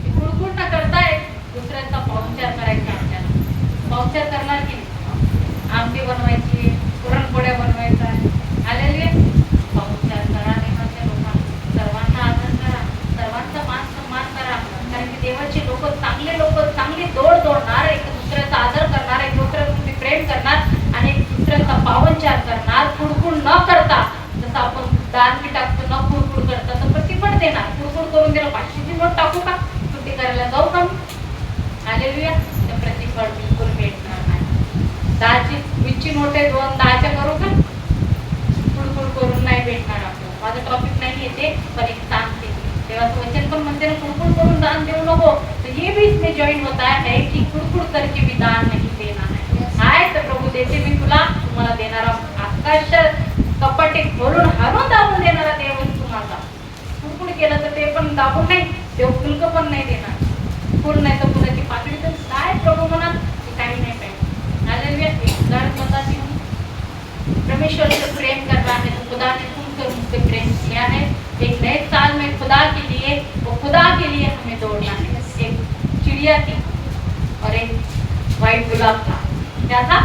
कुडकुड न करता एक दुसऱ्यांचा पाहुणचार करायचा आपल्याला। पाहुणचार करणार की नाही, आमटी बनवायची, पुरणपोळ्या बनवायचा, हालेलुया। पाहुणचार करा देवाच्या लोकांना, सर्वांना आदर करा, सर्वांचा मान सन्मान करा, कारण की देवाचे लोक, चांगले लोक चांगली दौड दौडणार, एक दुसऱ्याचा आदर करणार, एक दुसऱ्याला प्रेम करणार आणि एक दुसऱ्याचा पाहुणचार करणार, कुडकुड न करता। जसं आपण दान बी टाकतो न कुडकुड करता तर प्रतिफळ देणार। कुडकुड करून दिलं 500ची नोट टाकू का, सुट्टी करायला जाऊ का? हालेलुया। तर प्रतिफळ बिलकुल भेटणार नाही। 10ची 20ची नोट आहे, 2 10च्या करू का? कुडकुड करून नाही भेटणार आपल्याला। माझं टॉपिक नाही येते, पण एक सांगते, देवाचं वचन पण म्हणते ना कुडकुड करून दान देऊ नको, तो ये भी इसमें जॉइन होता है कि कुडकुड करके भी दान नहीं देना है। हाय तर प्रभू देते मी तुला, तुम्हाला देणारा आकाश कपाटे खोलून हारून दाबून देणारा देव तुम्हाला। कुडकुड केलं तर ते पण दाबून नाही, देव फुलकं पण नाही देणार, फुल नाही तर फुलाची पाकळी तर काय प्रभू म्हणत काही नाही पाहिजे। हालेलुया। एक घर बताती हूँ, परमेश्वर से प्रेम कर रहा है तो खुदा ने तुमसे मुझसे प्रेम किया है। एक नए साल में खुदा के लिए, वो खुदा के लिए हमें दौड़ना है। एक चिड़िया थी और एक व्हाइट गुलाब था। क्या था?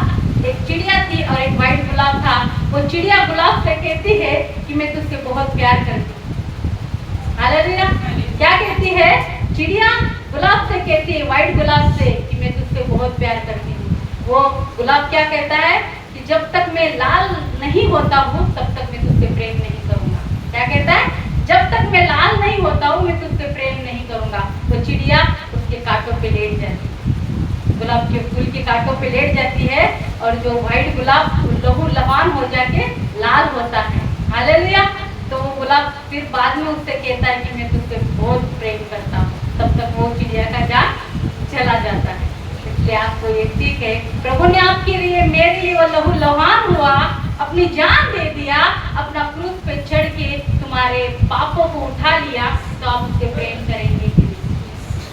एक चिड़िया थी और एक व्हाइट गुलाब था। वो चिड़िया गुलाब से कहती है कि मैं तुझसे बहुत प्यार करती हूँ। हालेलुया। क्या कहती है? चिड़िया गुलाब से कहती है, व्हाइट गुलाब से, कि मैं तुझसे बहुत प्यार करती हूँ। वो गुलाब क्या कहता है कि जब तक मैं लाल नहीं होता हूँ तब तक मैं तुझसे प्रेम नहीं करूंगा। क्या कहता है? जब तक मैं लाल नहीं होता हूँ मैं तुझसे प्रेम नहीं करूंगा। वो चिड़िया उसके कांटों पे लेट जाती है, गुलाब के फूल के कांटों पे लेट जाती है, और जो व्हाइट गुलाब लहू लहान हो जाके लाल होता है। हालेलुया। तो वो गुलाब फिर बाद में उससे कहता है कि मैं तुझसे बहुत प्रेम करता हूँ, तब तक वो चिड़िया का जान चला जाता है। इसलिए आपको ये सीख है, प्रभु ने आपके लिए, मेरे लिए वो लहू लहान हुआ, अपनी जान दे दिया, अपना क्रूस पे चढ़ के तुम्हारे पापों को उठा लिया, तो आप उससे प्रेम करेंगे।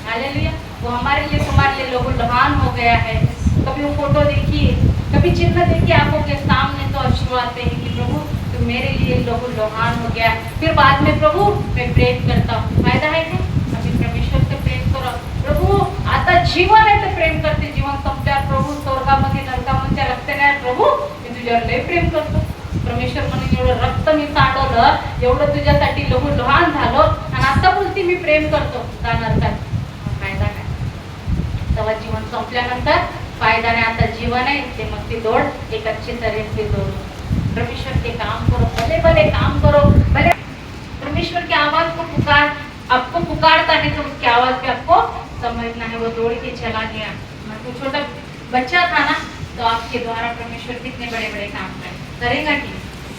हालेलुया। वो हमारे लिए, तुम्हारे लिए लहू लहान हो गया है। कभी वो फोटो देखिए, कभी चिन्ह देखिए आंखों के सामने, तो अश्रु आते हैं कि प्रभु तुम मेरे लिए लहू लहान हो गया। फिर बाद में प्रभु मैं प्रेम करता हूँ, फायदा है क्या? अभी परमेश्वर से प्रेम करो। प्रभू आता जीवन आहे तर प्रेम करते, जीवन संपल्यावर प्रभू स्वर्गामध्ये नरकामध्ये रस्ते नाही, प्रभू मी तुझ्यावर लय प्रेम करतो। परमेश्वर म्हणे एवढं रक्त मी सांडवलं, एवढं तुझ्यासाठी लहू लहान झालो, आणि आता बोलती मी प्रेम करतो, जाणार का? फायदा काय? तेव्हा जीवन संपल्यानंतर फायदा नहीं, आता जीवन है ते मग ती दौड़ एक अच्छी तरह से दौड़ो। परमेश्वर के काम करो, भले भले काम करो, भले परमेश्वर की आवाज को आपको पुकारता है तो उसकी आवाज पे आपको समझना है। वो दौड़ के चला गया, मतलब छोटा बच्चा था ना, तो आपके द्वारा परमेश्वर कितने बड़े बड़े काम करेगा कि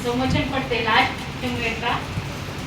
तो वचन पढ़ते लास्ट शमूएल का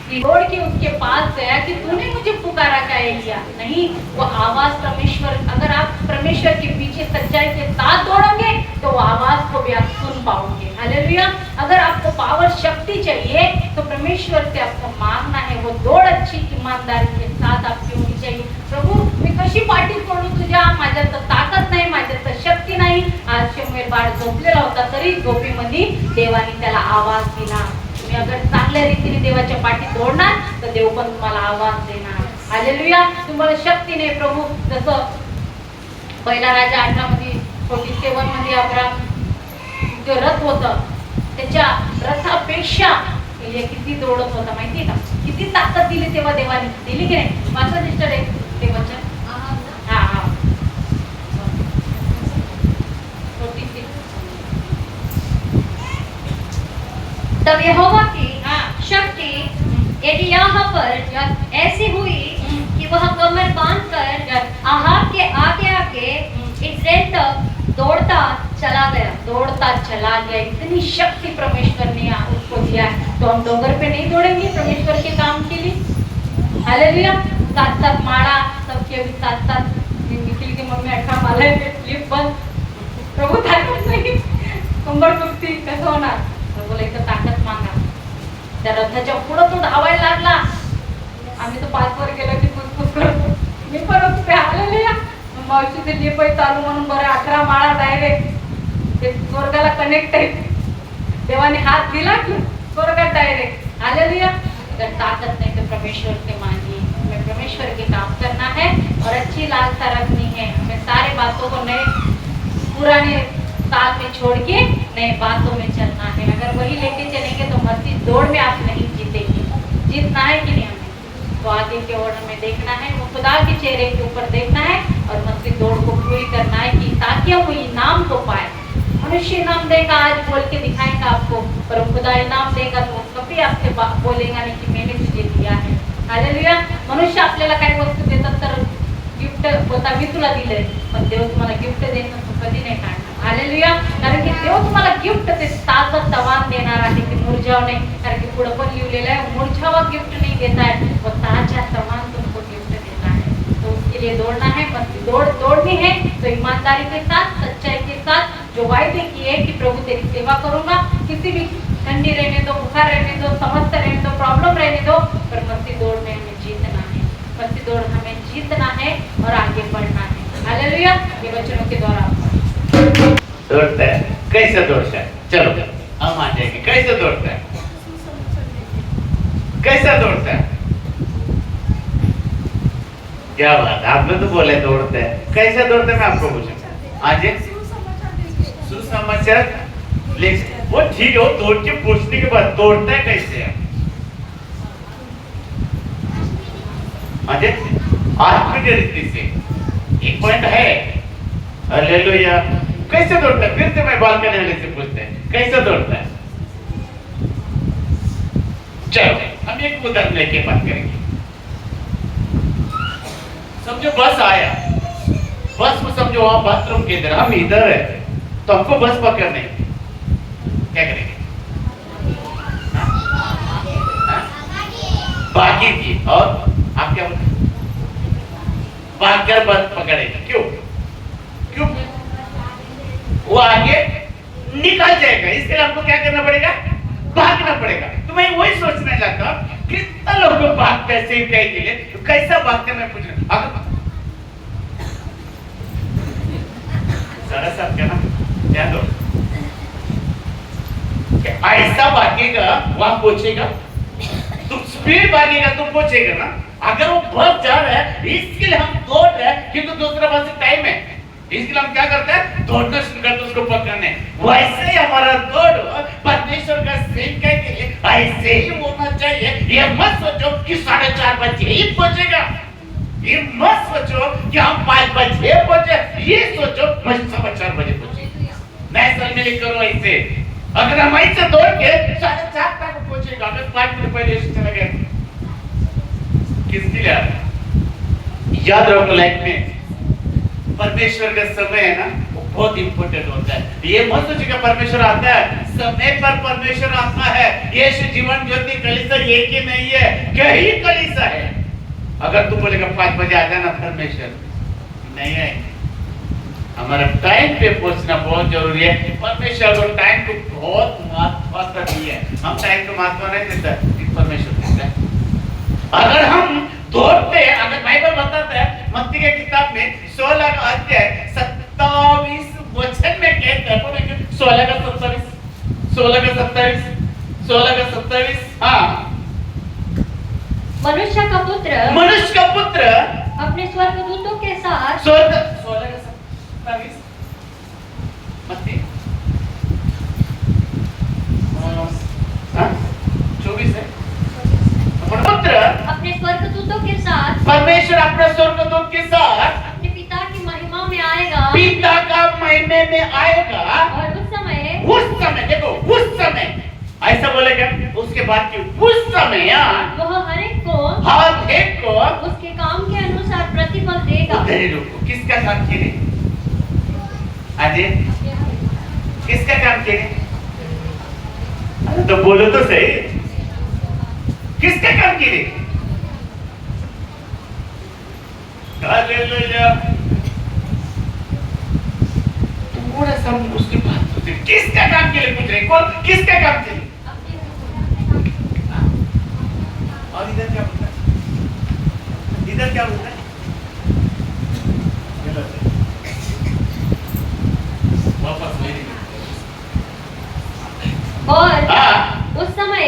कि दौड़ के उसके पास गया कि तूने मुझे पुकारा क्या एलिया? नहीं, वो आवाज परमेश्वर, अगर आप परमेश्वर के पीछे सच्चाई के साथ दौड़ोगे तो वो आवाज को भी आप सुन पाओगे। हालेलुया। अगर आपको पावर शक्ति चाहिए तो परमेश्वर से आपको मांगना है, वो दौड़ अच्छी ईमानदारी के साथ आपकी होनी चाहिए। प्रभु मी कशी पाठी सोडू तुझ्या, माझ्यात ताकद नाही, माझ्यात शक्ती नाही। आज शमूएल बाळ झोपलेला होता तरी झोपेमध्ये देवाने त्याला आवाज दिला। तुम्ही अगर चांगल्या रीतीने देवाच्या पाठी दौडणार तर देव पण तुम्हाला आवाज देणार। हालेलुया। तुम्हाला शक्ती नाही प्रभू, जसं पहिला राजा 18 मध्ये 47 मध्ये अब्राम जो रथ होता त्याच्या रथापेक्षा एलिया किती दौडत होता माहिती का? किती ताकद दिली तेव्हा देवाने, दिली की नाही? माझं सिस्टर आहे ते वचन हा हा 46 तब यहोवा की शक्ति एलियाह पर ऐसी हुई कि वह कमर बांधकर आहाब के आगे आगे इस्राएल तक दौड़ता चला गया। इतनी शक्ति परमेश्वर ने उसको दिया है। तो हम डोंगर पे नहीं दौड़ेंगे परमेश्वर के काम के लिए? हालेलुया। 7-7 माळा सबके अभी 7-7 निखिल की मम्मी 18 माला है स्लिप बंद प्रभु ताकद नाही, कंबर दुखती, कसं होणार? प्रभूला इथं ताकद मागा। त्या रथाच्या पुढे तो धावायला लागला। आम्ही तो 5 वर गेलो की फुसफुस करतो, मी परत ते हालेलुया। मावशीचे लिप चालू म्हणून बरं 18 माळा डायरेक्ट ते स्वर्गाला कनेक्ट आहे। देवाने हात दिला की स्वर्गात डायरेक्ट। हालेलुया। अगर ताकत नहीं तो परमेश्वर से मांगिए। हमें परमेश्वर के काम करना है और अच्छी लालसा रखनी है। हमें सारे बातों को नए पुराने साल में छोड़ के नए बातों में चलना है। अगर वही लेके चलेंगे तो मसीह दौड़ में आप नहीं जीतेंगे। जीतना है कि नहीं हमें? तो आगे की ओर हमें देखना है, वो खुदा के चेहरे के ऊपर देखना है और मसीह दौड़ को पूरी करना है कि ताकि हम इनाम को पाए। मनुष्य इनाम देगा, आज बोल के दिखाएगा आपको, पर खुदा इनाम देगा तो कभी आपसे बोलेगा नहीं कि मैंने तुझे दिया है। हालेलुया। मनुष्य आपल्याला काही वस्तू देतात तर गिफ्ट बोलता मी तुला दिलंय, पण देव तुम्हाला गिफ्ट देणं तो कधी नाही काढणार। हालेलुया। कारण की देव तुम्हाला गिफ्ट ते ताकद तवान देणार आहे, ते मुरझाव नाही। कारण की पुढे पण लिहिलेलं आहे मुरझावा गिफ्ट नहीं देता है, वो ताजा तवान तुमको गिफ्ट देता है। तो उसके लिए दौड़ना है, बस दौड़नी है तो ईमानदारी के साथ, सच्चाई के साथ, जो वायदे किए कि प्रभु तेरी सेवा करूंगा, किसी भी ठंडी रहने दो, बुखार रहने दो, समस्या रहने दो, प्रॉब्लम रहने दो, पर मस्ती दौड़ में हमें जीतना है। मस्ती दौड़ हमें जीतना है और आगे बढ़ना है। हालेलुया। ये वचनों के द्वारा दौड़ता है, कैसे दौड़ता है? चलो हम आ जाएंगे। कैसे दौड़ता है? कैसा दौड़ता है? क्या बात, आपने तो बोले दौड़ता है। कैसे दौड़ता है मैं आपको पूछूं? आज सुसमाचार वो ठीक है, वो दौड़ के पूछने के बाद दौड़ता है कैसे है? आत्मिक रीति से एक पॉइंट है। हालेलुया। कैसे दौड़ता है? फिर से मैं बालकनी वाले से पूछते हैं कैसे दौड़ता है? चलो हम एक उदाहरण लेके बात करेंगे। समझो बस आया, बस को समझो वहां बाथरूम के इधर, हम इधर है तो हमको बस पकड़ने क्या करेंगे? बाकी थी और आप क्या बोलते? भागकर बस पकड़ेगा। क्यों? क्यों? वो आगे निकल जाएगा, इसके लिए हमको क्या करना पड़ेगा? भागना पड़ेगा। तो मैं वही सोचने लगता कितना लोग भागते हैं सेव के लिए, तो कैसा भागते मैं पूछ रहा हूं। सारा सब क्या ना ध्यान दो, ऐसा भागेगा वहां पहुंचेगा, तुम स्पीड भागेगा तुम पहुंचेगा ना। अगर वो बस जा रहा है इसके लिए हम दौड़ रहे हैं क्योंकि दूसरा बस टाइम है, इसके लिए हम क्या करते हैं? दौड़ना शुरू करते उसको पकड़ने। वैसे ही हमारा दौड़ परमेश्वर का सेवक के लिए ऐसे ही होना चाहिए। ये मत सोचो कि 4:30 बजे ही पहुंचेगा, ये मत सोचो कि हम 5 बजे पहुंचे, ये सोचो हम 4:15 बजे पहुंचे। नेशनल में करो ऐसे। अगर हम ऐसे दौड़ के 4:30 तक पहुंचेगा, अगर 5 मिनट पहले से चले गए किसके लिए? याद रखो लाइफ में परमेश्वर का समय है ना, वो बहुत इंपॉर्टेंट होता है। ये मत सोचिए कि परमेश्वर आता है समय पर, परमेश्वर आता है। यीशु जीवन ज्योति कलीसिया एक ही नहीं है, कई कलीसिया है। अगर तू बोलेगा 5 बजे आ जाना, परमेश्वर नहीं आएंगे। हमारा टाइम पे पहुंचना बहुत जरूरी है। परमेश्वर को टाइम को बहुत महत्व दिया है, हम टाइम को महत्व नहीं देता, परमेश्वर देता है। अगर हम दौड़ते, अगर बाइबल बताता है मत्ती की किताब में 16 का अध्याय 27 वचन में कहता है, 16 का 27, 16 का 27, 16 का 27, हाँ, मनुष्य का पुत्र अपने स्वर्गदूतों के साथ 16 का 27 मत्ती 24 है। पुत्र अपने स्वर्गदूतों के साथ, परमेश्वर अपने स्वर्गदूत के साथ अपने पिता की महिमा में आएगा, पिता का महिमा में आएगा। और उस समय देखो, उस समय ऐसा बोलेगा, उसके बाद की उस समय वह हर एक को उसके काम के अनुसार प्रतिफल देगा। किसका काम किए? अजय, किसका काम किए? तो बोलो तो सही, किसका काम किए? हालेलुया। थोड़ा सा उसकी बात सोचिए, किसका काम के लिए पूछ रहे? कौन किसका काम के लिए? और इधर क्या बोलता है? इधर क्या बोलता है? वापस मेरी और उस समय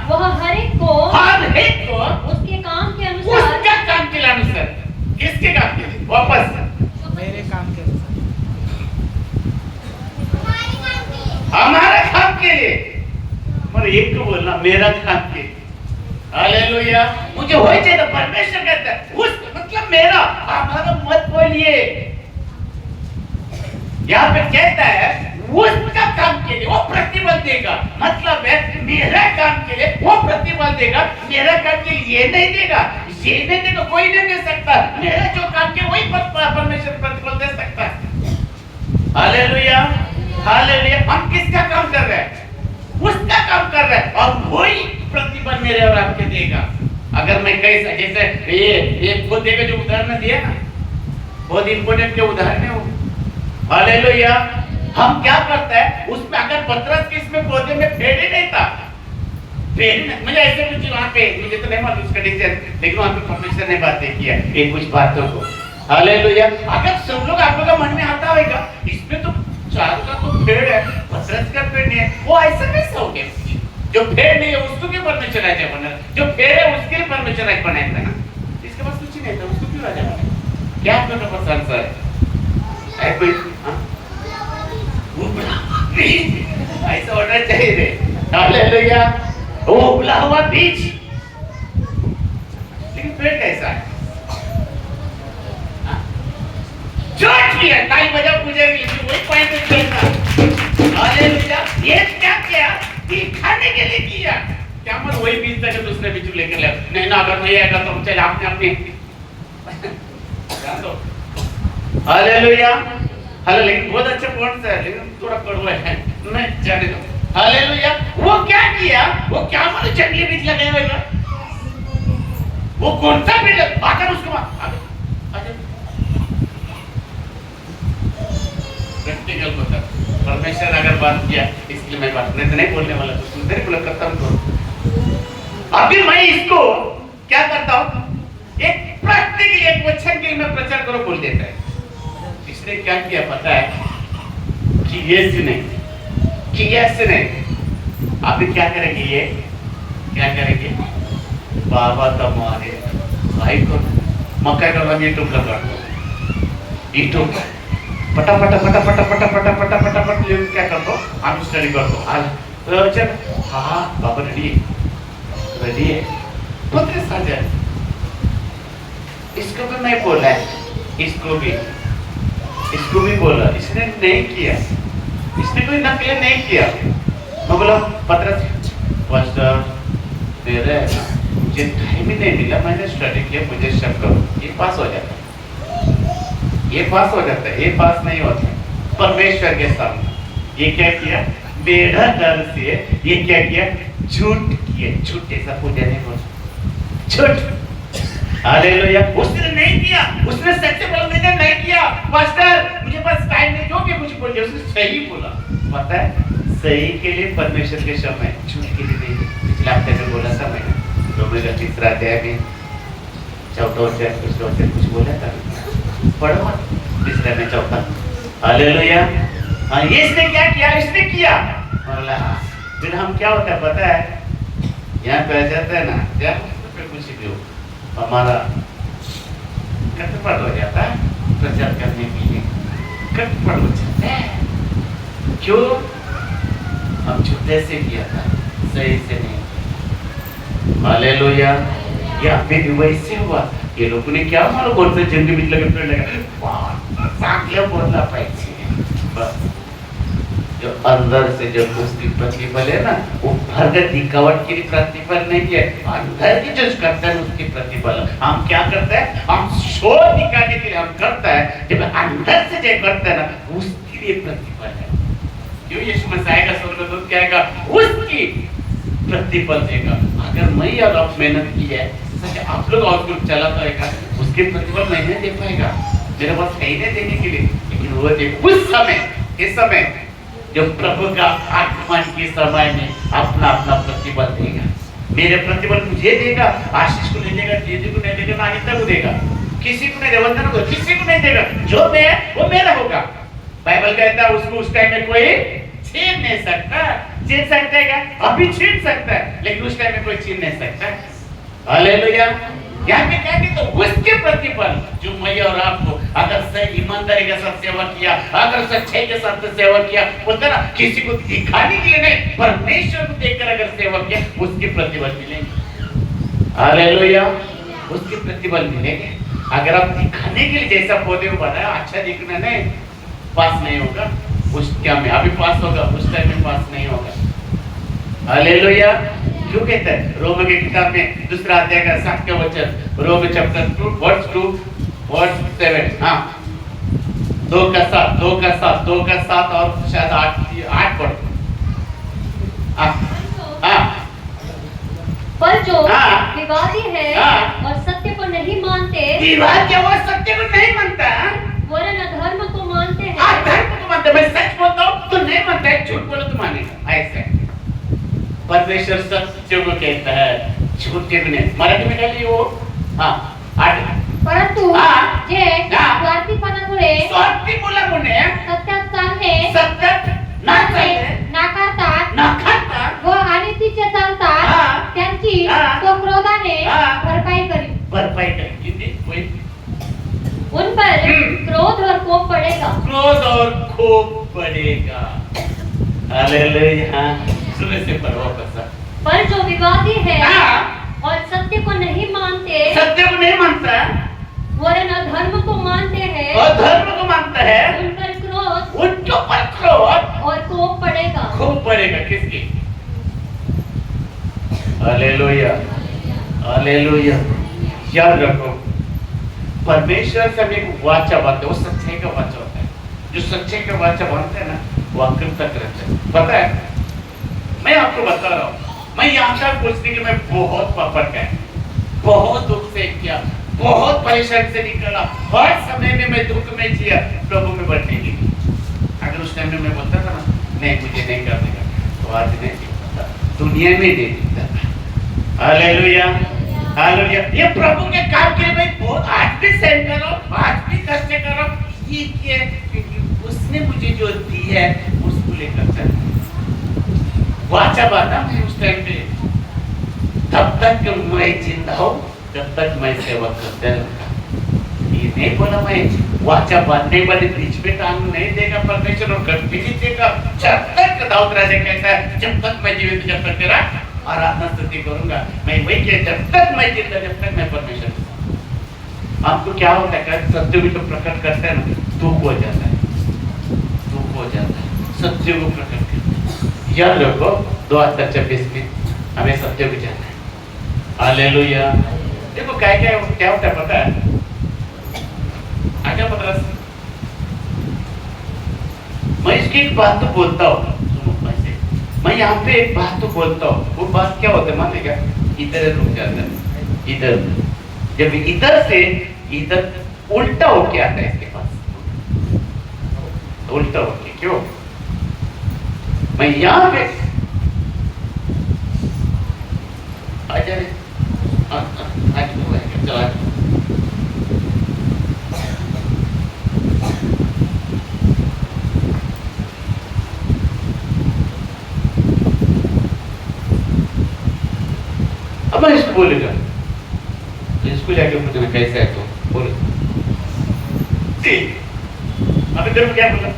वह हर एक को उसके काम के अनुसार, उसका काम के अनुसार, किसके काम के लिए? वापस मेरे काम के अनुसार, हमारा काम के लिए। मतलब एक को बोलना मेरा काम के लिए। हालेलुया। मुझे हो चाहिए तो परमेश्वर कहता है उस, मतलब मेरा, हमारा मत बोलिए। यहाँ पे कहता है उसका काम के लिए वो प्रतिफल देगा। मतलब है मेरा काम के लिए वो प्रतिफल देगा, मेरा काम के लिए ये नहीं देगा, ये नहीं देगा, कोई नहीं दे सकता। मेरा जो काम के वही परमेश्वर प्रतिफल दे सकता है। Hallelujah, hallelujah. हम किसका काम कर रहे हैं? उसका काम कर रहे हैं, और वही प्रतिफल मेरे और आपके देगा। अगर मैं कैसा, जैसे ये खुद देगा, जो उदाहरण दिया ना, बहुत इंपोर्टेंट के उदाहरण है वो। हालेलुया। हम क्या करते हैं उसमें, अगर पतरस के इसमें पौधे में पेड़ ही नहीं था, मुझे ऐसे कुछ वहाँ पे, मुझे तो नहीं मालूम उसका डिसीजन, लेकिन वहाँ पे परमेश्वर ने बातें किया ये कुछ बातों को। हालेलुया। अगर सब लोग आप लोग का मन में आता होगा इसमें तो चारों का तो पेड़ है, पतरस का पेड़ नहीं है, वो ऐसा कैसा हो गया? जो पेड़ नहीं है उसको क्यों परमेश्वर राजा बना? जो पेड़ है उसके लिए परमेश्वर राजा बनाया था ना, इसके पास कुछ नहीं था, उसको क्यों राजा बना? क्या आपका पास आंसर है? कोई ऐसा होना चाहिए रे। हालेलुया। वो उबला हुआ बीज, लेकिन पेड़ कैसा है? चोट किया, ताली बजाओ पूजा के लिए, वही पॉइंट पे खेलना। हालेलुया। ये क्या किया? ये खाने के लिए किया। क्या मत वही बीज था कि दूसरे बीज लेकर ले? नहीं ना, अगर नहीं आएगा तो चल आपने अपने जान दो। हालेलुया। हाले, लेकिन बहुत अच्छा पॉइंट है, लेकिन थोड़ा कड़वा है, मैं जाने दो। हालेलुया। वो क्या किया? वो क्या मानो जंगली बीज लगाए हुए था? वो कौन सा बीज? आकर उसको प्रैक्टिकल होता। परमेश्वर अगर बात किया, इसलिए मैं बात नहीं बोलने वाला, तो सुनते ही बोला खत्म करो। अभी मैं इसको क्या करता हूँ, एक प्रैक्टिकल एक वचन के मैं प्रचार करो बोल देता है। इसने क्या किया पता है? कि ये से नहीं, कि ऐसे नहीं। अभी क्या करेंगे? ये क्या करेंगे? बाबा तुम्हारे भाई को मक्का का लगे यूट्यूब लगा दो, यूट्यूब पटा पटा पटा पटा पटा पटा पटा पटा पटा क्या कर दो, हम स्टडी कर दो आज तो चल। हाँ बाबा रेडी रेडी है, पत्रे साझा। इसको भी मैं बोला है, इसको भी बोला, इसने नहीं किया, इसने कोई नकल नहीं किया। मैं बोला पत्रस पास्टर मेरे मुझे टाइम ही नहीं मिला, मैंने स्टडी किया, मुझे शक करो, ये पास हो जाता है, ये पास हो जाता है, ये पास नहीं होता। परमेश्वर के सामने ये क्या किया, बेड़ा दर से ये क्या किया, झूठ किए। झूठ ऐसा पूजा नहीं बोला, झूठ। हालेलुया। उसने नहीं किया, उसने सच्चे बोला मैंने नहीं किया पास्टर मुझे बस टाइम नहीं, जो भी कुछ बोल दिया उसने सही बोला। पता है सही के लिए परमेश्वर के समय, झूठ के लिए नहीं। पिछले हफ्ते में बोला था मैंने, रोमी का तीसरा अध्याय में चौथा अध्याय कुछ बोला था, पढ़ो तीसरे में चौथा। हालेलुया। हाँ ये इसने क्या किया, इसने किया। बोला फिर हम क्या होता है पता है, यहाँ पे आ जाता है ना, क्या कुछ भी हो हमारा कटपट हो जाता है प्रचार करने के लिए, कटपट हो जाता है। क्यों? हम झूठे से किया था, सही से नहीं। हालेलुया। यहाँ पे भी वैसे हुआ, ये लोगों ने क्या मालूम कौन से जंग में लगे पेड़ लगा सांकले बोलना पाहिजे। बस जो अंदर से जो उसकी प्रतिफल है ना, वो बाहर का दिखावट के लिए प्रतिफल नहीं है, अंदर की जो करता है उसकी प्रतिफल। हम क्या करते हैं, हम शो दिखाने के लिए हम करता है, जब अंदर से जो करता है ना उसके लिए प्रतिफल है। क्यों? यीशु मसीह का स्वर्गदूत क्या कहेगा, उसकी प्रतिफल देगा। अगर मैं या आप मेहनत की है, आप लोग और ग्रुप चलाता रहेगा, उसके प्रतिफल मैं नहीं दे पाएगा, मेरे पास है ही नहीं देने के लिए। लेकिन वो देख उस समय, इस समय जब प्रभु का आगमन के समय में अपना अपना प्रतिफल देगा। मेरे प्रतिफल मुझे देगा, आशीष को नहीं देगा, दीदी को नहीं देगा, ना अनिता को देगा, किसी को नहीं देगा, वंदना को किसी को नहीं देगा। जो मैं है वो मेरा होगा। बाइबल कहता है उसको उस टाइम में कोई छीन नहीं सकता। छीन सकता है क्या? अभी छीन सकता है, लेकिन उस टाइम में कोई छीन नहीं सकता। हालेलुया। यहाँ पे क्या कहते तो उसके प्रतिफल जो मैं और आपको अगर सही ईमानदारी के साथ सेवा किया, अगर सच्चाई के साथ सेवा किया, बोलते ना किसी को दिखाने के लिए नहीं, परमेश्वर को देखकर अगर सेवा किया उसके प्रतिफल मिलेंगे। हालेलुया। उसके प्रतिफल मिलेंगे। अगर आप दिखाने के लिए जैसा पौधे को बनाया, अच्छा दिखना नहीं, पास नहीं होगा। उस क्या में अभी पास होगा, उस टाइम में पास नहीं होगा। हालेलुया। क्यों कहते हैं रोम की किताब में दूसरा अध्याय का 7 का वचन, रोम चैप्टर 2 वर्स 2 वर्स 7, हाँ 2 का 7 और शायद 8 पढ़ो। पर जो हाँ। विवादी है हाँ। और सत्य को नहीं मानते, विवाद क्या, वो सत्य को नहीं मानता, वरन अधर्म को मानते हैं। अधर्म को मानता। मैं सच बोलता हूँ तो नहीं मानता है, झूठ बोलो तो मानेगा। ऐसे परमेश्वर सत्य को कहता है, झूठ के भी नहीं। मराठी में डाली वो, हाँ 8। परंतु हाँ। जे हाँ। स्वार्थीपणामुळे स्वार्थी मुलामुळे सत्यात चालणे सत्यात नाकारतात व अनितीचे चालतात, हाँ। त्यांची हाँ। तो क्रोधाने हाँ। भरपाई करी। भरपाई करें हिंदी कोई, उन पर क्रोध और कोप पड़ेगा। क्रोध और कोप पड़ेगा। हालेलुया। सुबह से पढ़ो कैसा। पर जो विवादी है हाँ। और सत्य को नहीं मानते, सत्य को नहीं मानता, वरन अधर्म को मानते हैं, और धर्म को मानता है, उन पर क्रोध उनके ऊपर क्रोध और कोप पड़ेगा। खूब पड़ेगा। किसकी? हालेलुया। हालेलुया। याद रखो परमेश्वर से हम एक वाचा बांधते, वो सच्चाई का वाचा होता है। जो सच्चाई का वाचा बांधते हैं ना वो अंतिम तक रहते हैं। पता है मैं आपको बता रहा हूँ, मैं यहाँ तक पूछने के मैं बहुत पापड़ का, बहुत दुख से किया, बहुत परेशानी से निकला, हर समय में मैं दुख में जिया, प्रभु में बढ़ने लगी। अगर उस टाइम में मैं बोलता था ना नहीं मुझे नहीं करने का, तो आज नहीं दिखता, दुनिया में नहीं दिखता। हालेलुया। हालेलुया। ये प्रभु के काम के लिए मैं बहुत आज भी सहन करो, आज भी कष्ट करो, ये क्या क्योंकि उसने मुझे जो दी है उसको लेकर चलना। वाचा बांधा मैं उस टाइम पे, तब तक मैं जिंदा हूँ तब तक मैं सेवा करते रहूंगा। ये नहीं बोला मैं वाचा बांधने वाले बीच में टांग नहीं देगा परमेश्वर, और कभी नहीं देगा। जब तक दाऊद राजा कहता है जब तक मैं जीवित जब तक तेरा आराधना स्तुति करूंगा, मैं वही कह जब तक मैं जिंदा जब तक मैं परमेश्वर के साथ। आपको क्या होता है सत्य को प्रकट करते हैं ना दुख हो जाता है, दुख हो जाता है। सत्य को प्रकट करते हैं। याद रखो 2026 में हमें सत्य को जाना है। हालेलुया। देखो क्या होता है पता है? आज्ञा पत्र मैं इसकी एक बात तो बोलता हूँ, सुनो ऐसे, मैं यहाँ पे एक बात तो बोलता हूँ, वो बात क्या होता है मानेगा, इधर रुक जाता है, इधर, जब इधर से इधर उल्टा होके आता है इसके पास, उल्टा होके, क्यों? मैं यहाँ पे आजा रे, आज वो है, चला अब मैं इसको बोलेगा, इसको जाके पूछना कैसे है, तो बोले अब इधर क्या बोला,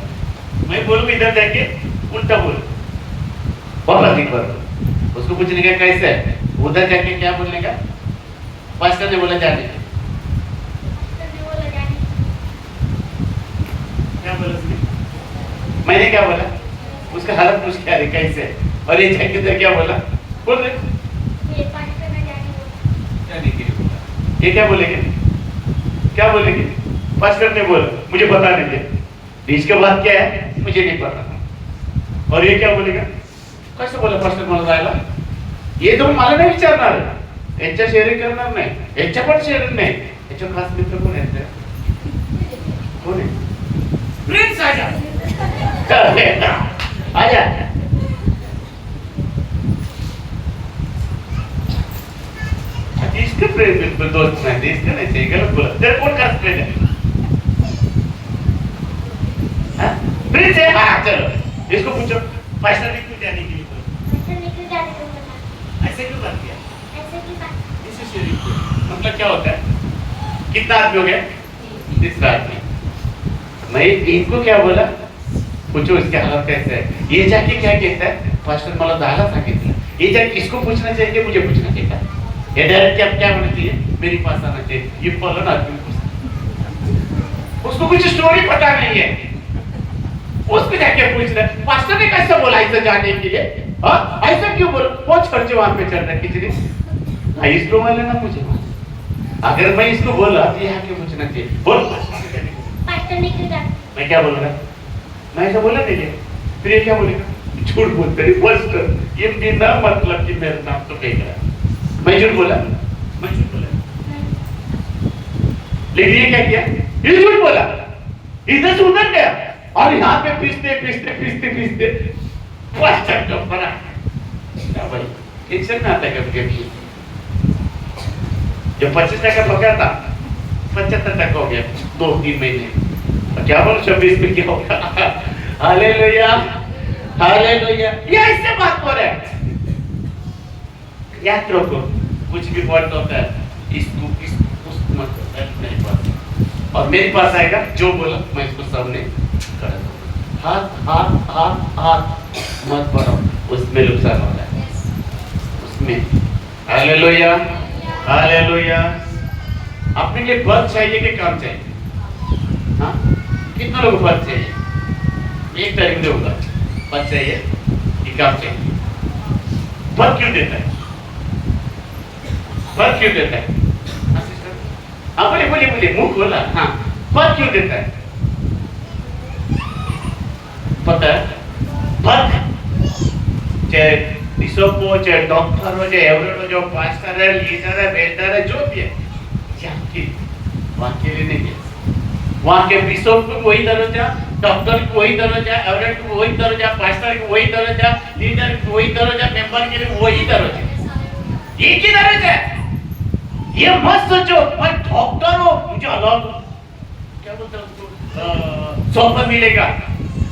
मैं बोलूंगा इधर जाके उल्टा बोल, बहुत एक बार उसको पूछने का कैसे है, उधर जाके क्या बोलने का, पास्टर ने बोला जाने का, क्या बोला उसने, मैंने क्या बोला, उसका हालत पूछ क्या रे कैसे है, और ये जाके उधर क्या बोला, बोल रहे ये क्या बोलेंगे, क्या बोलेंगे, पास्टर ने बोला मुझे पता नहीं है, इसके बाद क्या है मुझे नहीं पता, और ये क्या बोलेगा, कैसे बोला पास्टर मला जायला, ये तो मला नाही विचारणार, यांच्या शेअरिंग करणार नाही, यांच्या पण शेअरिंग नाही, याच्या खास मित्र कोण आहेत, कोण आहे, प्रिन्स आजा, आजा, इसके प्रेम बिल्कुल दोस्त नहीं, इसका नहीं चाहिए, गलत बोला, तेरे कौन का फ्रेंड है, हाँ, प्रिंस है, हाँ चलो, इसको पूछो, पास्टर ने क्यों जाने के लिए बोला, ऐसे क्यों बात किया, इसे शेयरिंग किया, मतलब क्या होता है, कितना आदमी हो गया, तीसरा आदमी, मैं इनको क्या बोला, पूछो इसके हालत कैसे है, ये जाके क्या कहता है, पास्टर मला दाला सांगितलं, ये जाके किसको पूछना चाहिए, मुझे पूछना चाहिए, ये डायरेक्ट क्या होना चाहिए, मेरे पास आना चाहिए, ये फलन आदमी उसको कुछ स्टोरी पता नहीं है, उसको जाके पूछ रहे पास्टर ने कैसे बोला इसे जाने के लिए, हाँ ऐसा क्यों बोला, बहुत खर्चे वहां पे चल रहा है किसी ने, इसको वाले ना मुझे, अगर मैं इसको बोला तो यहाँ क्यों पूछना चाहिए, बोल पास्टर ने क्यों जाना, मैं क्या बोल रहा, मैं ऐसा बोला नहीं है, फिर ये क्या बोलेगा, झूठ बोलते नहीं, पास्टर ये बिना मतलब कि मेरा नाम तो कह रहा है, मैं झूठ बोला, मैं झूठ बोला, लेकिन ये क्या किया, ये झूठ बोला, इधर से उधर गया, और यहाँ पे पीसते पीसते पीसते पीसते पास्टर का बना, क्या भाई टेंशन में आता है कभी कभी, जब 25% पकड़ा था 75% हो गया 2-3 महीने, और क्या बोलो 26 में क्या होगा, हालेलुया हालेलुया, ये ऐसे बात हो रहा है, याद रखो कुछ भी वर्ड होता है, इसको उसको मत मेरे पास, और मेरे पास आएगा जो बोला मैं इसको सामने कर दूंगा, हाथ हाथ हाथ हाथ मत बढ़ाओ, उसमें नुकसान होता है, उसमें, हालेलुया हालेलुया, अपने लिए पद चाहिए कि काम चाहिए, हाँ कितना लोग पद चाहिए, एक तारीख दूंगा, पद चाहिए कि काम चाहिए, पद क्यों देता है, पद क्यों देता है, हाँ बोले बोले बोले मुंह खोला, हाँ पद क्यों देता है, पता है, पद चाहे बिशप हो, चाहे डॉक्टर हो, चाहे एवरेट हो, जो पास्टर है, लीडर है, बेल्टर है, जो भी है, वहाँ के लिए नहीं है, वहाँ के बिशप को वही दर्जा, डॉक्टर को वही दर्जा, एवरेट को वही दर्जा, पास्टर को वही दर्जा, लीडर को वही दर्जा, मेंबर के लिए वही दर्जा, एक ही दर्जा है, ये मत सोचो मैं डॉक्टर हूँ मुझे अलग क्या बोलते हैं उसको सौंपा मिलेगा,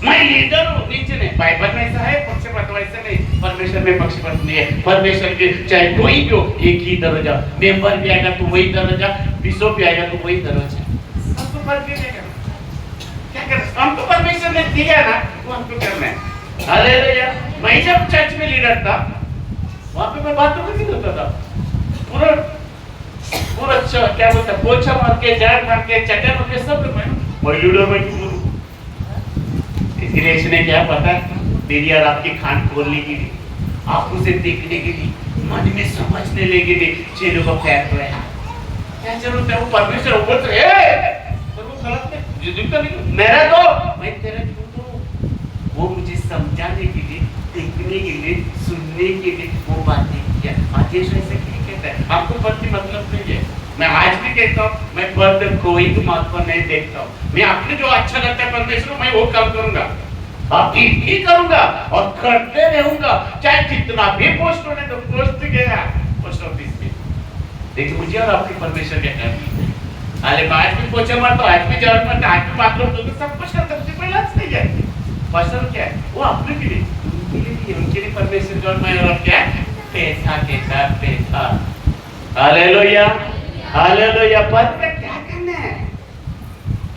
मैं लीडर हूँ नीचे नहीं, बाइबल में ऐसा है, पक्षपात वैसा नहीं, परमेश्वर में पक्षपात नहीं है, परमेश्वर के चाहे कोई भी हो एक ही दर्जा, मेंबर भी आएगा तो वही दर्जा, बिशप भी आएगा तो वही दर्जा, हमको फर्क नहीं करना, क्या करना, हमको परमेश्वर ने दिया ना वो हमको करना है, हालेलुया, मैं जब चर्च में लीडर था वहाँ पे मैं बातों को नहीं करता था, पूरा अच्छा क्या बोलते हैं पोछा मार के झाड़ मार के चट्टा मार के सब मैं लीडर में क्यों बोलूं, इसलिए इसने क्या पता मेरी और आपकी खान खोलने के लिए, आंखों से देखने के लिए, मन में समझने के लिए चेहरे को प्यार कराया, क्या जरूरत है, वो परमेश्वर ऊपर से तो वो गलत है, जो दिखता नहीं मेरा तो मैं तेरा झूठ हूँ, वो मुझे समझाने के लिए, देखने के लिए, सुनने के लिए वो बातें किया। आज यीशु ऐसे क्या कहता है, आपको पद की मतलब नहीं है। मैं आज भी कहता हूँ, मैं पद कोई भी महत्व नहीं देखता हूँ। मैं आपको जो अच्छा लगता है परमेश्वर, मैं वो काम करूंगा, आपकी ही करूंगा और करते रहूंगा, चाहे कितना भी पोस्ट होने तो पोस्ट गया पोस्ट ऑफिस में। देखिए मुझे और आपके परमेश्वर क्या करनी है। अरे आज भी पोछा मारता, आज भी झाड़ू मारता, आज भी बाथरूम तो सब कुछ करता, सबसे पहले आज नहीं जाए। फसल क्या है, वो अपने के लिए, उनके लिए परमेश्वर जो मैं और क्या है, पैसा के साथ पैसा। Hallelujah, hallelujah. पद का क्या करना है,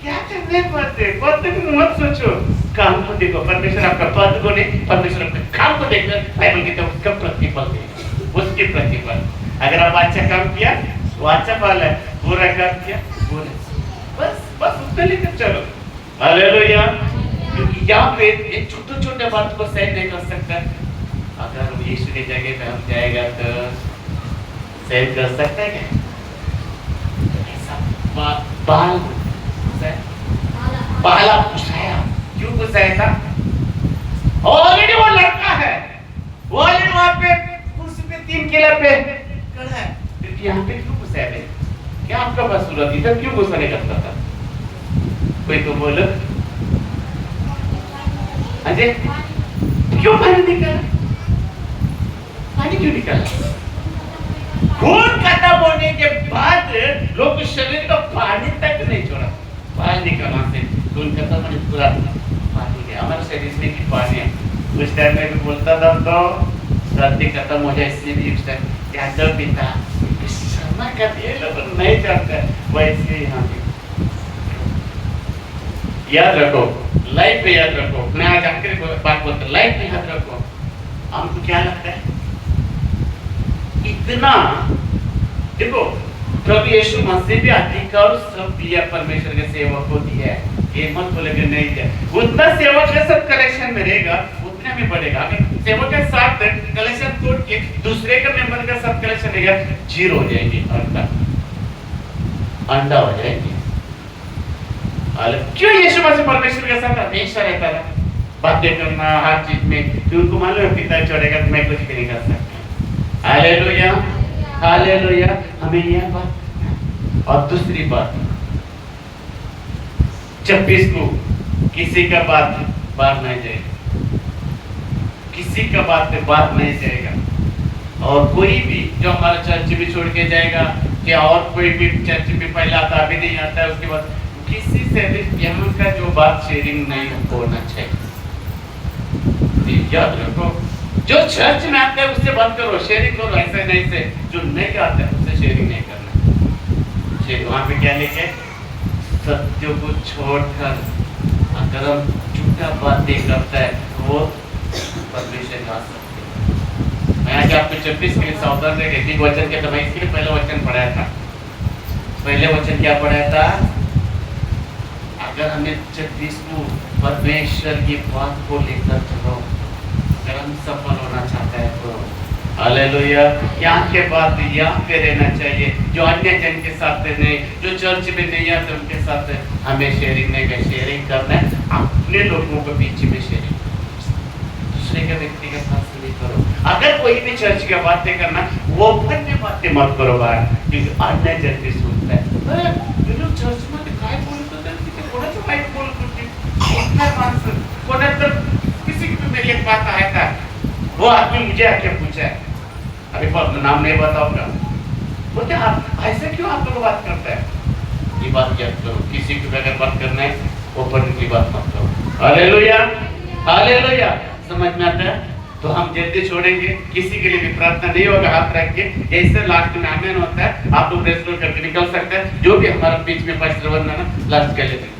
क्या करना है पद को मत सोचो, काम को देखो। परमेश्वर आपका पद को नहीं, परमेश्वर आपके काम को देखकर बाइबल कहता है उसका प्रतिफल देगा, उसके प्रतिफल। अगर आप अच्छा काम किया वो अच्छा फल है, बुरा काम किया बुरा, बस बस उतना लेकर चलो। हालेलुया। क्योंकि यहाँ पे एक छोटे-छोटे बात को सही नहीं कर सकता। अगर हम यीशु की जगह पे हम जाएगा तो सही कर सकता है क्या? ऐसा बाल बाला पुछाया, क्यों पुछाया था? ऑलरेडी वो लड़का है, वो ऑलरेडी वहाँ पे कुर्सी पे 3 किला पे खड़ा है, फिर यहाँ पे क्यों पुछाया है? क्या आपका पास सूरत इधर क्यों गुस्सा नहीं करता था? कोई तो बोलो, अजय क्यों पानी निकाला? पानी क्यों निकाला? खून खत्म होने के बाद लोग शरीर का पानी तक नहीं छोड़ा, पानी निकालना से खून खत्म होने पूरा पानी गया। हमारे शरीर में भी पानी है। उस टाइम में भी बोलता था तो सर्दी खत्म हो जाए, इसलिए भी उस टाइम क्या जब पिता शर्मा कर दिए लोग नहीं जानते, वैसे यहाँ भी याद रखो, लाइफ में याद रखो। मैं आज आखिरी बात बोलता, लाइफ में याद रखो। हमको क्या लगता है इतना, देखो प्रभु यीशु मसीह भी अधिकार सब दिया परमेश्वर के सेवक को दिया है। ये मत बोलेगे नहीं दिया, उतना सेवक का सब कलेक्शन में रहेगा उतना में बढ़ेगा। अगर सेवक के साथ कलेक्शन तोड़ के दूसरे का मेंबर का सब कलेक्शन रहेगा, जीरो हो जाएगी, अंडा हो जाएगी। क्यों यीशु मसीह परमेश्वर के साथ हमेशा रहता था, बातें करना हर चीज में, क्यों उनको मालूम है पिता छोड़ेगा तो मैं कुछ भी नहीं कर सकता। Hallelujah, hallelujah. हमें यह बात, और दूसरी बात 26 को किसी का बात बाहर नहीं जाएगा, किसी का बात पे बात नहीं जाएगा। और कोई भी जो हमारा चर्च भी छोड़ के जाएगा या और कोई भी चर्च में पहले आता अभी नहीं आता है, उसके बाद किसी से भी यहाँ का जो बात शेयरिंग नहीं होना चाहिए। याद रखो, जो चर्च में आता है उससे बात करो, शेयरिंग करो, ऐसे नहीं से जो नहीं आता है उससे शेयरिंग नहीं करना। वहाँ पे क्या लेके सत्य को छोड़कर अगर हम झूठा बातें करता है तो वो परमेश्वर का सत्य। मैं आज आपको 26 के लिए सावधान रहे, 3 वचन के, तो मैं इसके लिए पहला वचन पढ़ाया था। पहले वचन क्या पढ़ाया था? अगर हमें 26 को परमेश्वर की बात को लेकर चलो, अगर हम सफल होना चाहते हैं तो हालेलुया। यहाँ के बाद यहाँ पे रहना चाहिए, जो अन्य जन के साथ नहीं, जो चर्च में नहीं आते उनके साथ हमें शेयरिंग नहीं कर, शेयरिंग करना है अपने लोगों के बीच में शेयरिंग, दूसरे के व्यक्ति के साथ नहीं करो। अगर कोई भी चर्च की बातें करना, वो ओपन में बातें मत करो बाहर, क्योंकि अन्य जन भी सुनता है। चर्च में काय बोलतो तर तिथे कोणाचं वाईट बोलत होती, इतना माणसं कोणाचं, किसी की भी मेरी एक बात आया था, वो आदमी मुझे आके पूछा है, अभी नाम नहीं बताऊंगा, बोलते आप ऐसे क्यों आप लोग बात करते हैं? ये बात याद करो, किसी की अगर बात करना है ओपन की बात मत करो। Hallelujah, hallelujah. समझ में आता है? तो हम जल्दी छोड़ेंगे, किसी के लिए भी प्रार्थना नहीं होगा, हाथ रख के जैसे लास्ट में आमेन होता है, आप लोग रेस्टोर करके निकल सकते हैं। जो भी हमारा बीच में पास लास्ट कर लेते हैं।